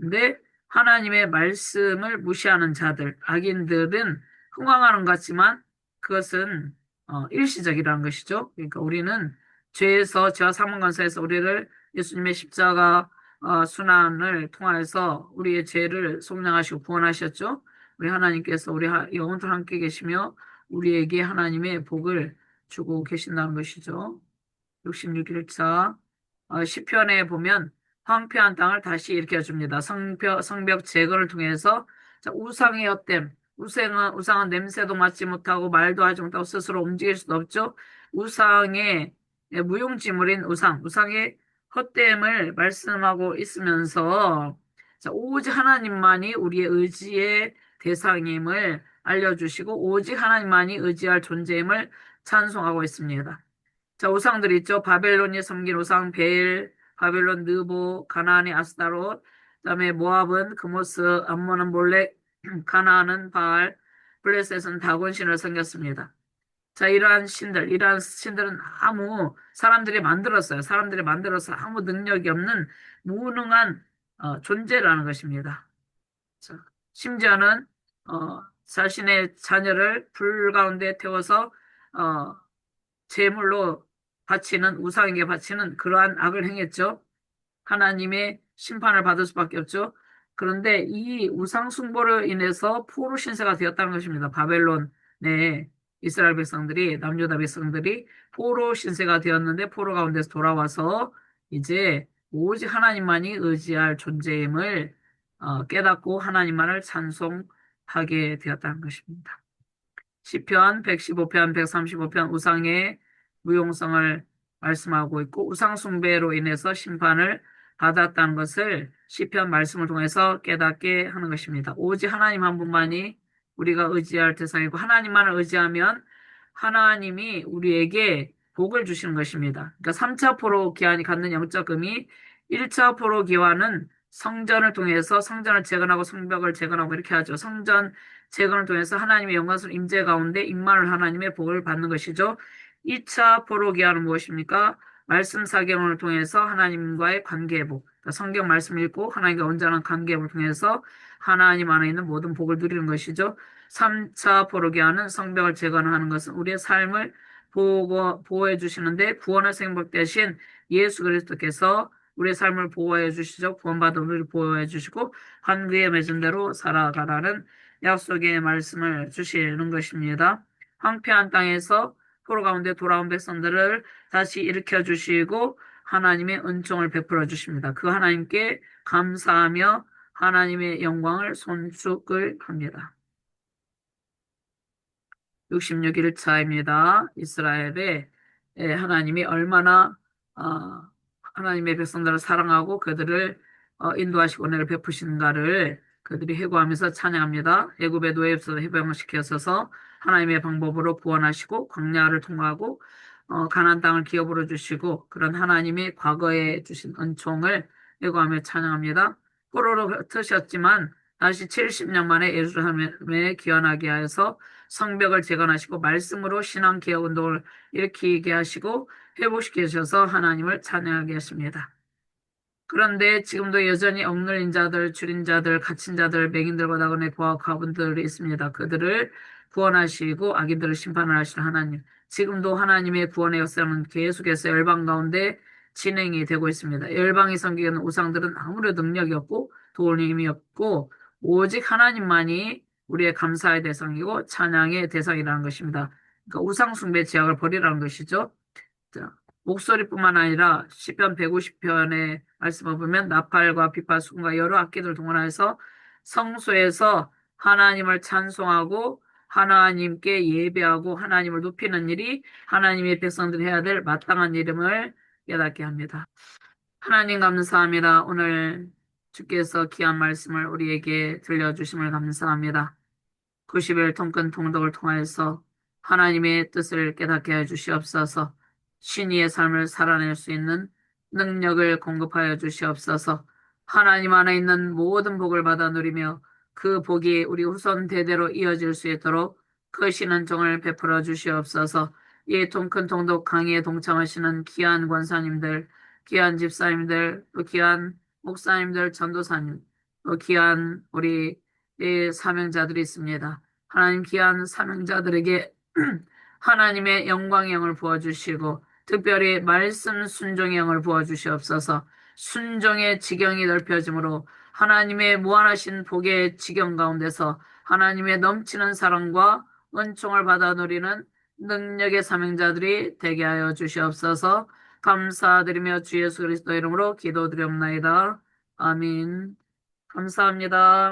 Speaker 2: 근데 하나님의 말씀을 무시하는 자들, 악인들은 흥황하는 것 같지만 그것은 일시적이라는 것이죠. 그러니까 우리는 죄와 사망 권세에서 우리를 예수님의 십자가 순환을 통하여서 우리의 죄를 속량하시고 구원하셨죠. 우리 하나님께서 우리 영원토록 함께 계시며 우리에게 하나님의 복을 주고 계신다는 것이죠. 66일차 시편에 보면 황폐한 땅을 다시 일으켜줍니다. 성벽 제거를 통해서 자, 우상의 헛됨, 우상은 냄새도 맡지 못하고 말도 하지 못하고 스스로 움직일 수도 없죠. 우상의 무용지물인 우상의 헛됨을 말씀하고 있으면서 자, 오직 하나님만이 우리의 의지의 대상임을 알려주시고 오직 하나님만이 의지할 존재임을 찬송하고 있습니다. 자, 우상들 있죠. 바벨론이 섬긴 우상, 베일, 바벨론 느보, 가나안의 아스타롯, 그다음에 모압은 그모스, 암몬은 몰렉, 가나안은 바알, 블레셋은 다곤 신을 섬겼습니다. 자, 이러한 신들은 사람들이 만들었어요. 사람들이 만들어서 아무 능력이 없는 무능한 존재라는 것입니다. 자, 심지어는 자신의 자녀를 불 가운데 태워서 어, 제물로 바치는 우상에게 바치는 그러한 악을 행했죠. 하나님의 심판을 받을 수밖에 없죠. 그런데 이 우상 숭배로 인해서 포로 신세가 되었다는 것입니다. 바벨론의 이스라엘 백성들이 남유다 백성들이 포로 신세가 되었는데 포로 가운데서 돌아와서 이제 오직 하나님만이 의지할 존재임을 깨닫고 하나님만을 찬송하게 되었다는 것입니다. 시편 115편, 135편 우상의 무용성을 말씀하고 있고 우상 숭배로 인해서 심판을 받았다는 것을 시편 말씀을 통해서 깨닫게 하는 것입니다. 오직 하나님 한 분만이 우리가 의지할 대상이고 하나님만을 의지하면 하나님이 우리에게 복을 주시는 것입니다. 그러니까 3차 포로 기한이 갖는 영적 의미, 1차 포로 기한은 성전을 통해서 성전을 재건하고 성벽을 재건하고 이렇게 하죠. 성전 재건을 통해서 하나님의 영광스러운 임재 가운데 임마를 하나님의 복을 받는 것이죠. 2차 포로 기한은 무엇입니까? 말씀 사경을 통해서 하나님과의 관계 회복. 그러니까 성경 말씀 읽고 하나님과 온전한 관계 회복을 통해서 하나님 안에 있는 모든 복을 누리는 것이죠. 3차 포로 기한은 성벽을 재건하는 것은 우리의 삶을 보호해 주시는데 구원의 생복 대신 예수 그리스도께서 우리의 삶을 보호해 주시죠. 구원받은 우리를 보호해 주시고 관계에 맺은 대로 살아가라는 약속의 말씀을 주시는 것입니다. 황폐한 땅에서 포로 가운데 돌아온 백성들을 다시 일으켜 주시고 하나님의 은총을 베풀어 주십니다. 그 하나님께 감사하며 하나님의 영광을 손축을 합니다. 66일차입니다. 이스라엘에 하나님이 얼마나 하나님의 백성들을 사랑하고 그들을 인도하시고 은혜를 베푸시는가를 그들이 회고하면서 찬양합니다. 애굽의 노예에서 해방시켜서 하나님의 방법으로 구원하시고 광야를 통과하고 가나안 땅을 기업으로 주시고 그런 하나님의 과거에 주신 은총을 회고하며 찬양합니다. 포로로 흩으셨지만 다시 70년 만에 예루살렘에 귀환하게 하여서 성벽을 재건하시고 말씀으로 신앙 개혁 운동을 일으키게 하시고 회복시켜 주셔서 하나님을 찬양하게 하십니다. 그런데 지금도 여전히 억눌린 자들, 줄인 자들, 갇힌 자들, 맹인들과 나그네 과부들이 있습니다. 그들을 구원하시고 악인들을 심판을 하시는 하나님. 지금도 하나님의 구원의 역사는 계속해서 열방 가운데 진행이 되고 있습니다. 열방이 섬기는 우상들은 아무래도 능력이 없고 도움이 힘이 없고 오직 하나님만이 우리의 감사의 대상이고 찬양의 대상이라는 것입니다. 그러니까 우상 숭배 제약을 버리라는 것이죠. 자, 목소리뿐만 아니라 시편 150편의 말씀을 보면 나팔과 비파 수금과 여러 악기들을 동원해서 성소에서 하나님을 찬송하고 하나님께 예배하고 하나님을 높이는 일이 하나님의 백성들이 해야 될 마땅한 일임을 깨닫게 합니다. 하나님 감사합니다. 오늘 주께서 귀한 말씀을 우리에게 들려주심을 감사합니다. 90일 통근 통독을 통하여서 하나님의 뜻을 깨닫게 해주시옵소서. 신의의 삶을 살아낼 수 있는 능력을 공급하여 주시옵소서. 하나님 안에 있는 모든 복을 받아 누리며 그 복이 우리 후손 대대로 이어질 수 있도록 그 신은 종을 베풀어 주시옵소서. 이 통큰 통독 강의에 동참하시는 귀한 권사님들, 귀한 집사님들, 또 귀한 목사님들, 전도사님, 또 귀한 우리 사명자들이 있습니다. 하나님 귀한 사명자들에게 하나님의 영광의 영을 부어주시고 특별히 말씀 순종의 영을 부어주시옵소서. 순종의 지경이 넓혀짐으로 하나님의 무한하신 복의 지경 가운데서 하나님의 넘치는 사랑과 은총을 받아 누리는 능력의 사명자들이 되게 하여 주시옵소서. 감사드리며 주 예수 그리스도 이름으로 기도드리옵나이다. 아멘. 감사합니다.